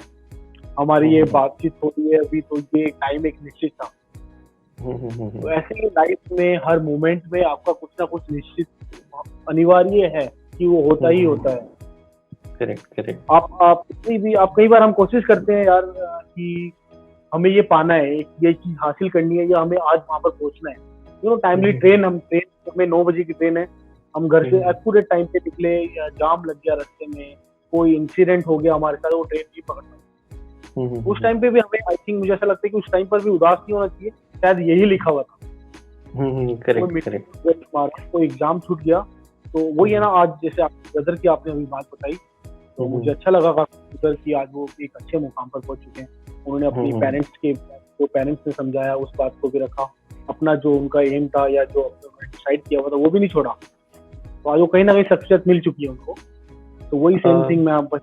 हमारी ये बातचीत हो रही है अभी, तो ये टाइम एक निश्चित था। तो ऐसे ही लाइफ में हर मोमेंट में आपका कुछ ना कुछ निश्चित अनिवार्य है कि वो होता ही होता है। Correct correct. आप कई बार हम कोशिश करते हैं यार कि हमें ये पाना है, ये चीज हासिल करनी है, या हमें आज वहां पर पहुंचना है। यू नो, टाइमली ट्रेन, हमें 9 बजे की ट्रेन है, हम घर से एक्यूरेट टाइम पे निकले, या जाम लग गया रास्ते में, कोई इंसिडेंट हो गया हमारे साथ, वो ट्रेन नहीं पकड़ना। उस टाइम पे भी हमें, आई थिंक, मुझे ऐसा लगता है कि उस टाइम पर भी उदास नहीं होना चाहिए, शायद यही लिखा हुआ था। कोई एग्जाम छूट गया, तो वही है ना, आज जैसे आप ब्रदर की आपने अभी बात बताई, तो मुझे अच्छा लगा ब्रदर की आज वो एक अच्छे मुकाम पर पहुंच चुके हैं। उन्होंने अपनी पेरेंट्स ने समझाया, उस बात को भी रखा, अपना जो उनका एम था या जो डिसाइड किया हुआ था वो भी नहीं छोड़ा, तो आज वो कहीं ना कहीं सक्सेस मिल चुकी है उनको। तो वही सेम थिंग मैं आप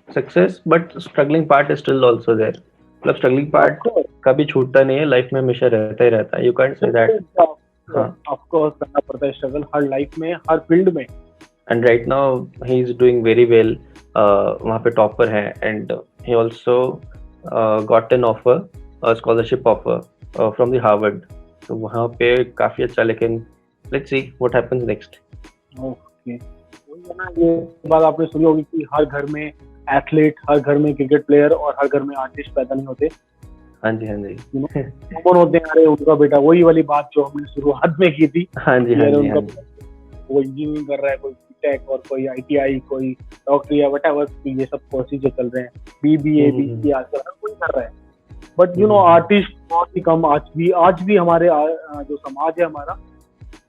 success, but struggling part is still also there. मतलब स्ट्रगलिंग पार्ट कभी छूटता नहीं है, लाइफ में हमेशा रहता ही रहता है। You can't say that. Of course करना पड़ता है स्ट्रगल हर लाइफ में, हर फील्ड में। And right now he is doing very well, वहाँ पे टॉपर है, and he also got an offer, scholarship offer from the Harvard, तो वहाँ पे काफी अच्छा। लेकिन let's see what happens next. Okay, ये बात आपने सुनी होगी कि हर घर में एथलीट, हर घर में क्रिकेट प्लेयर और हर घर में आर्टिस्ट पैदा नहीं होते। हाँ जी हाँ जी। कौन होते हैं, अरे उनका बेटा, वही वाली बात जो हमने शुरुआत में की थी। हाँ जी हाँ जी हाँ जी। कोई इंजीनियरिंग कर रहा है, कोई टेक, और कोई आईटीआई, कोई डॉक्टर, या व्हाटएवर, ये सब कोर्सेज जो चल रहे हैं, बीबीए, बीसीए, आजकल हर कोई कर रहा है। बट आर्टिस्ट बहुत ही कम आज भी हमारे जो समाज है हमारा,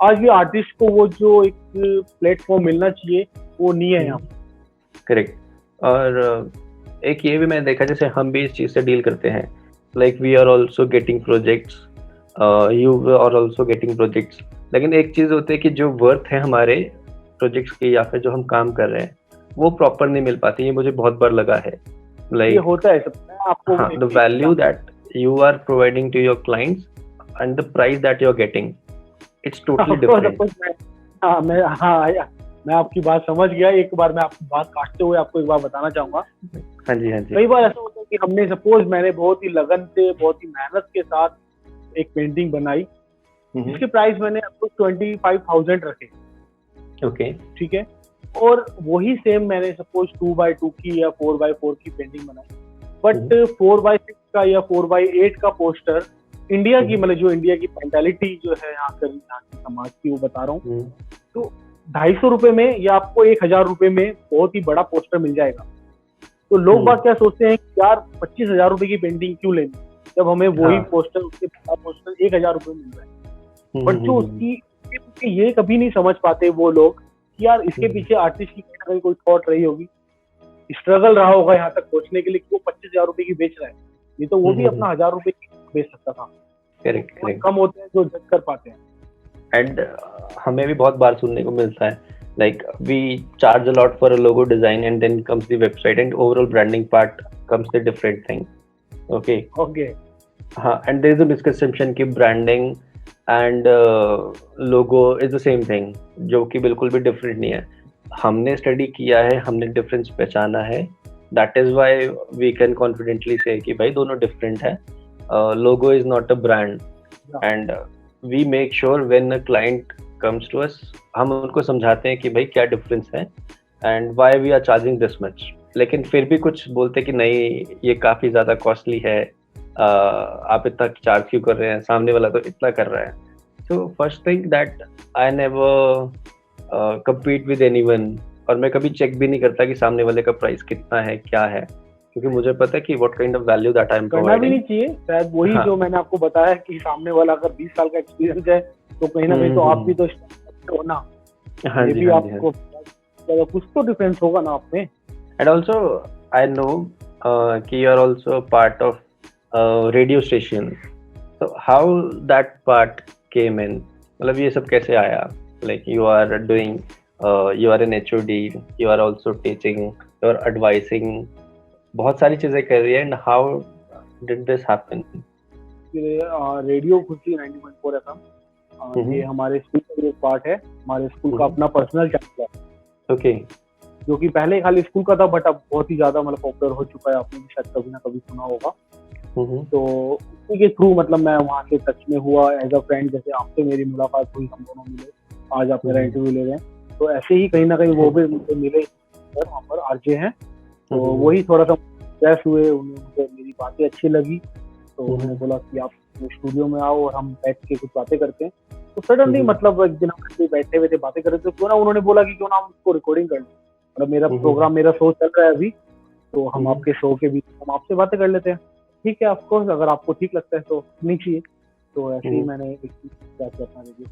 आज भी आर्टिस्ट को वो जो एक प्लेटफॉर्म मिलना चाहिए वो नहीं है यहाँ। करेक्ट। और एक ये भी मैंने देखा, जैसे हम भी इस चीज से डील करते हैं, like we are also getting projects, you are also getting projects, लेकिन एक चीज होती है कि जो वर्थ है हमारे प्रोजेक्ट्स की या फिर जो हम काम कर रहे हैं वो प्रॉपर नहीं मिल पाती। ये मुझे बहुत बार लगा है, ये लाइक होता है सब आपको। हाँ, the value that you are providing to your clients and the price that you're getting, it's totally different. मैं आपकी बात समझ गया। एक बार मैं आपकी बात काटते हुए आपको एक बात बताना चाहूंगा। हाँ जी, हाँ जी। कई बार ऐसा होता है कि हमने सपोज मैंने बहुत ही लगन से, बहुत ही मेहनत के साथ एक पेंटिंग बनाई, इसके प्राइस मैंने आपको 25,000 रखे। ओके, ठीक है। और वही सेम मैंने सपोज 2x2 की या 4x4 की पेंटिंग बनाई, बट 4x6 का या 4x8 का पोस्टर इंडिया की, मतलब जो इंडिया की मेंटालिटी जो है यहाँ की समाज की, वो बता रहा हूँ, तो 250 रुपए में या आपको 1000 रुपए में बहुत ही बड़ा पोस्टर मिल जाएगा। तो लोग बात क्या सोचते हैं कि यार 25,000 रुपए की पेंटिंग क्यों लेनी, जब हमें वही पोस्टर, उसके बड़ा पोस्टर 1000 रुपए मिल रहा है। बट जो उसकी ये कभी नहीं समझ पाते वो लोग कि यार इसके पीछे आर्टिस्ट की कहीं कोई थॉट रही होगी, स्ट्रगल रहा होगा यहाँ तक पहुंचने के लिए कि वो 25,000 रुपए की बेच रहा है, नहीं तो वो भी अपना 1000 रुपए की बेच सकता था। करेक्ट। कम होते हैं जो जज कर पाते हैं। एंड हमें भी बहुत बार सुनने को मिलता है, like we charge a lot for a logo design and then comes the website and overall branding part comes the different thing. Okay, हाँ, and there is a misconception कि branding and logo is the same thing, जो कि बिल्कुल भी different नहीं है। हमने study किया है, हमने डिफरेंस पहचाना है, that is why we can confidently say कि भाई दोनों डिफरेंट है। Logo is not a brand and we make sure when a client comes to us, हम उनको समझाते हैं कि भाई क्या डिफरेंस है and why we are charging this much. लेकिन फिर भी कुछ बोलते कि नहीं ये काफी ज्यादा कॉस्टली है, आप इतना चार्ज क्यों कर रहे हैं, सामने वाला तो इतना कर रहा है। So first thing that I never compete with anyone, और मैं कभी चेक भी नहीं करता कि सामने वाले का प्राइस कितना है, क्या है, क्योंकि मुझे पता है कि what kind of value that I am करना भी नहीं चाहिए। शायद वही जो मैंने आपको बताया कि सामने वाला अगर 20 साल का एक्सपीरियंस है तो कहीं ना कहीं तो आप भी तो होना, हाँ जी, आपको कुछ तो डिफरेंस होगा ना आप में। एंड ऑल्सो आई नो कि you are also part of radio station, so how that part came in, मतलब ये सब कैसे आया? Like you are doing, you are an HOD, you are also teaching, you are advising, बहुत सारी चीजें कर रही है, and how did this happen? Radio खुशी 90.4 FM, ये हमारे स्कूल का एक पार्ट है। हमारे स्कूल का अपना पर्सनल चैनल है। ओके, जो कि पहले खाली स्कूल का था, बट अब बहुत ही ज्यादा मतलब पॉपुलर हो चुका है, आपने भी शायद कभी ना कभी सुना होगा। तो उसी के थ्रू मतलब मैं वहाँ से टच में हुआ एज अ फ्रेंड, जैसे आपसे मेरी मुलाकात हुई, हम दोनों मिले, आज आप मेरा इंटरव्यू ले रहे हैं, तो ऐसे ही कहीं ना कहीं वो भी मुझे मिले, वहाँ पर आरजे हैं, तो वही थोड़ा सा फ्रेश हुए, उन्हें मेरी बातें अच्छी लगी, तो उन्होंने बोला कि आप स्टूडियो में आओ और हम बैठ के कुछ बातें करते हैं। तो सडनली मतलब एक दिन हम बैठे हुए थे, बातें कर रहे थे, तो ना उन्होंने बोला कि क्यों ना हम उसको रिकॉर्डिंग कर लें, मतलब मेरा प्रोग्राम, मेरा शो चल रहा है अभी, तो हम आपके शो के बीच हम आपसे बातें कर लेते हैं। ठीक है, ऑफकोर्स अगर आपको ठीक लगता है तो नहीं चाहिए। तो ऐसे ही मैंने एक अपना रेडियो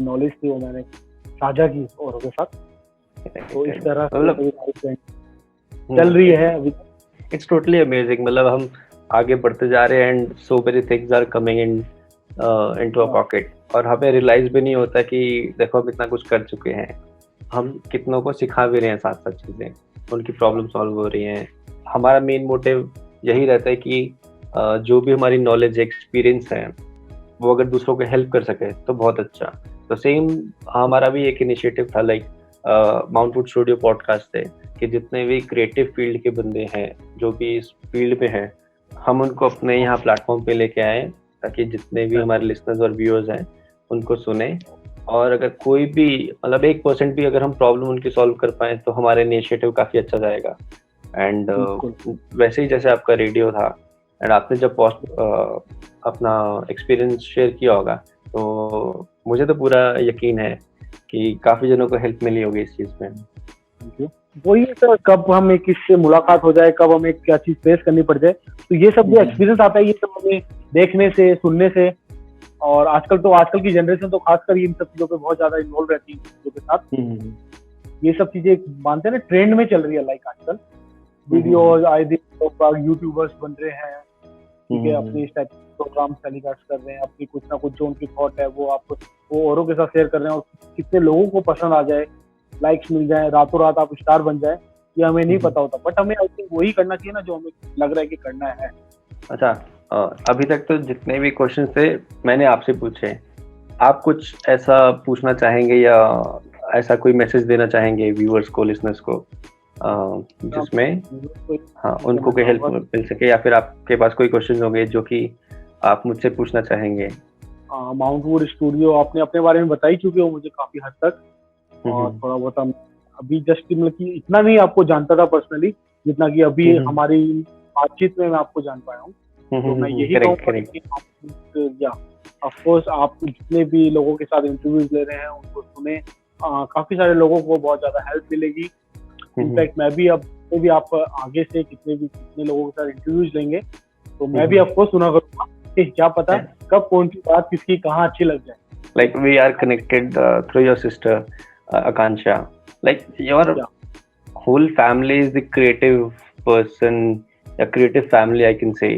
नॉलेज थी वो मैंने साझा की औरों के साथ, तो इस तरह से चल रही है अभी। इट्स टोटली अमेजिंग, मतलब हम आगे बढ़ते जा रहे हैं and so many things are coming in into a pocket, और हमें रियलाइज भी नहीं होता कि देखो हम इतना कुछ कर चुके हैं, हम कितनों को सिखा भी रहे हैं, साथ साथ चीजें उनकी प्रॉब्लम सॉल्व हो रही हैं। हमारा मेन मोटिव यही रहता है कि जो भी हमारी नॉलेज एक्सपीरियंस है वो अगर दूसरों को हेल्प कर सके तो बहुत अच्छा। तो सेम हमारा भी एक इनिशिएटिव था, लाइक माउंटवुड स्टूडियो पॉडकास्ट है, कि जितने भी क्रिएटिव फील्ड के बंदे हैं जो भी इस फील्ड में हैं, हम उनको अपने यहाँ प्लेटफॉर्म पे लेके आए, ताकि जितने भी हमारे लिसनर्स और व्यूअर्स हैं उनको सुने, और अगर कोई भी मतलब 1% भी अगर हम प्रॉब्लम उनकी सॉल्व कर पाए तो हमारा इनिशिएटिव काफी अच्छा जाएगा। एंड वैसे ही जैसे आपका रेडियो था एंड आपने जब अपना एक्सपीरियंस शेयर किया होगा, तो मुझे तो पूरा यकीन है कि काफी जनों को हेल्प मिली होगी इस चीज में। वही है सर, कब हमें किससे मुलाकात हो जाए, कब हमें क्या चीज फेस करनी पड़ जाए, तो ये सब जो एक्सपीरियंस आता है ये सब हमें देखने से, सुनने से। और आजकल की जनरेशन तो खासकर इन सब चीजों पे बहुत ज्यादा इन्वॉल्व रहती है चीजों के साथ। ये सब चीजें मानते हैं ना, ट्रेंड में चल रही है। लाइक आजकल वीडियोज आए दिन यूट्यूबर्स बन रहे हैं, ठीक है, अपनी इस टाइप प्रोग्राम टेलीकास्ट कर रहे हैं, अपनी कुछ ना कुछ जो उनकी थॉट है वो औरों के साथ शेयर कर रहे हैं, और कितने लोगों को पसंद आ जाए, लाइक्स मिल जाए, रातों रात आप स्टार बन जाए, ये हमें नहीं पता होता। बट हमें आई थिंक वही करना चाहिए ना जो हमें लग रहा है कि करना है। अच्छा, अभी तक तो जितने भी क्वेश्चन थे मैंने आपसे पूछे, आप कुछ ऐसा पूछना चाहेंगे या ऐसा कोई मैसेज देना चाहेंगे व्यूअर्स को, लिसनर्स को, जिसमें हाँ उनको कोई हेल्प मिल सके, या फिर आपके पास कोई क्वेश्चन होंगे जो कि आप मुझसे पूछना चाहेंगे? माउंट वुड स्टूडियो आपने अपने बारे में बता ही चुके हो मुझे काफी हद तक, और थोड़ा बहुत हम अभी जस्ट मतलब कि इतना नहीं आपको जानता था पर्सनली जितना कि अभी हमारी बातचीत में मैं आपको जान पाया हूँ। तो मैं यही कहूँगा ऑफ कोर्स आप जितने भी लोगों के साथ इंटरव्यूज ले रहे हैं उनको सुने, काफी सारे लोगों को बहुत ज्यादा हेल्प मिलेगी। इनफैक्ट मैं भी अब आप आगे से कितने लोगों के साथ इंटरव्यूज लेंगे तो मैं भी आपको सुना करूंगा कि क्या पता कब कौन सी बात किसकी कहाँ अच्छी लग जाए। Like we are connected through your sister Akansha. Like your whole family is the creative person, a creative family I can say.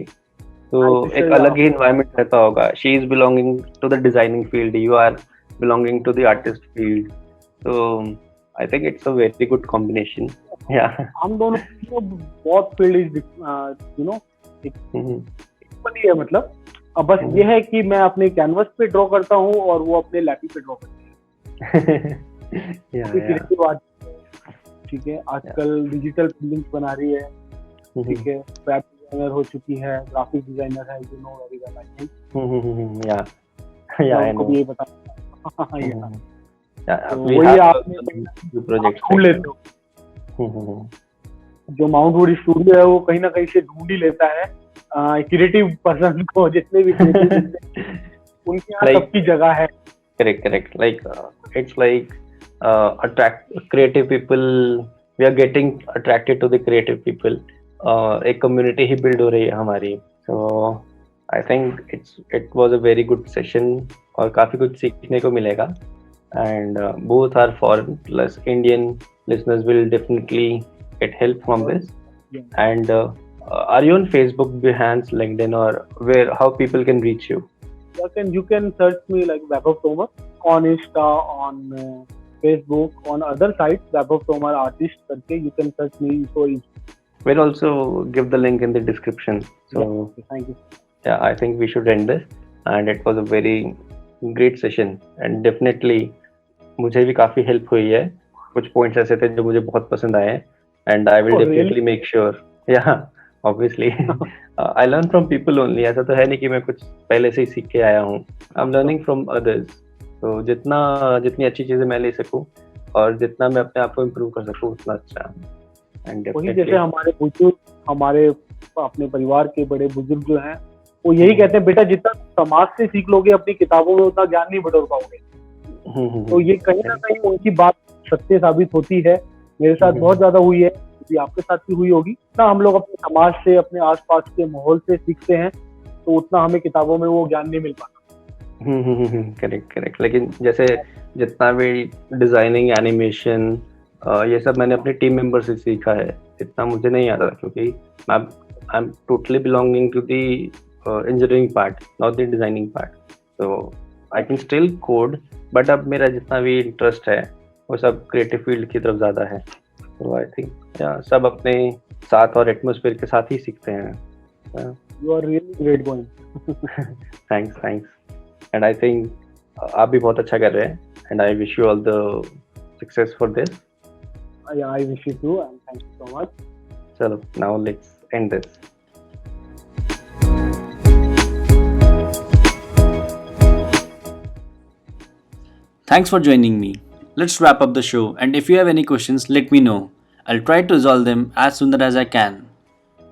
तो एक अलग ही environment रहता होगा. She is belonging to the designing field. You are belonging to the artist field. So I think it's a very good combination. Yeah. हम दोनों बहुत field equally है, मतलब अब बस ये है कि मैं अपने कैनवस पे ड्रॉ करता हूँ और वो अपने लैपी पे ड्रॉ करती है। ठीक है, आजकल डिजिटल प्रिंटिंग्स बना रही है, ठीक है, वेब डिजाइनर हो चुकी है, ग्राफिक डिजाइनर है, you know very well I think. या उनको भी ये बता वही आपने प्रोजेक्ट ढूंढ लेते हो। जो माउंट वुड स्टूडियो है वो कहीं ना कहीं से ढूंढ ही लेता है क्रिएटिव पर्सन को, जितने भी उनके यहाँ सबकी जगह है। Correct like it's like attract creative people, we are getting attracted to the creative people, एक community ही build हो रही है हमारी। so I think it was a very good session और काफी कुछ सीखने को मिलेगा, and both are foreign plus Indian listeners will definitely get help from this. And are you on Facebook, Behance, LinkedIn, or how people can reach you? You can search me like Vaibhav Tomar on Insta, on Facebook, on other sites, Vaibhav Tomar artist करके you can search me so easy. We'll also give the link in the description. So thank you. Yeah, I think we should end this, and it was a very great session, and definitely मुझे भी काफी help हुई है। कुछ points ऐसे थे जो मुझे बहुत पसंद आए, and I will definitely make sure. Yeah, obviously. I learn from people only. ऐसा तो है नहीं कि मैं कुछ पहले से ही सीख के आया हूँ। I'm learning from others. तो जितनी अच्छी चीजें मैं ले सकूं और जितना मैं अपने आप को इम्प्रूव कर सकूं उतना अच्छा। वही जैसे हमारे बुजुर्ग, हमारे अपने परिवार के बड़े बुजुर्ग जो हैं वो यही कहते हैं, बेटा जितना समाज से सीख लोगे अपनी किताबों में उतना ज्ञान नहीं बटोर पाओगे। तो ये कहीं ना कहीं उनकी बात सत्य साबित होती है। मेरे साथ बहुत ज्यादा हुई है, आपके साथ भी हुई होगी ना। हम लोग अपने समाज से, अपने आसपास के माहौल से सीखते हैं तो उतना हमें किताबों में वो ज्ञान नहीं मिल पाता। करेक्ट। लेकिन जैसे जितना भी डिजाइनिंग, एनिमेशन, ये सब मैंने अपने टीम मेंबर से सीखा है, इतना मुझे नहीं आता क्योंकि I am totally belonging to the engineering part, not the designing part. So I can still code, but अब मेरा जितना भी इंटरेस्ट है वो सब क्रिएटिव फील्ड की तरफ ज्यादा है। तो आई थिंक सब अपने साथ और एटमॉस्फेयर के साथ ही सीखते हैं। You are really great going. Thanks. And I think आप भी बहुत अच्छा कर रहे हैं, and I wish you all the success for this. I wish you too, and thank you so much. चलो, now let's end this. Thanks for joining me. Let's wrap up the show, and if you have any questions, let me know. I'll try to resolve them as soon as I can.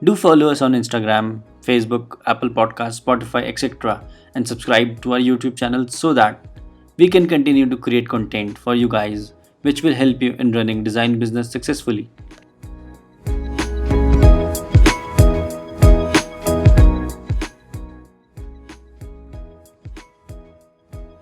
Do follow us on Instagram, Facebook, Apple Podcasts, Spotify, etc. and subscribe to our YouTube channel so that we can continue to create content for you guys which will help you in running design business successfully.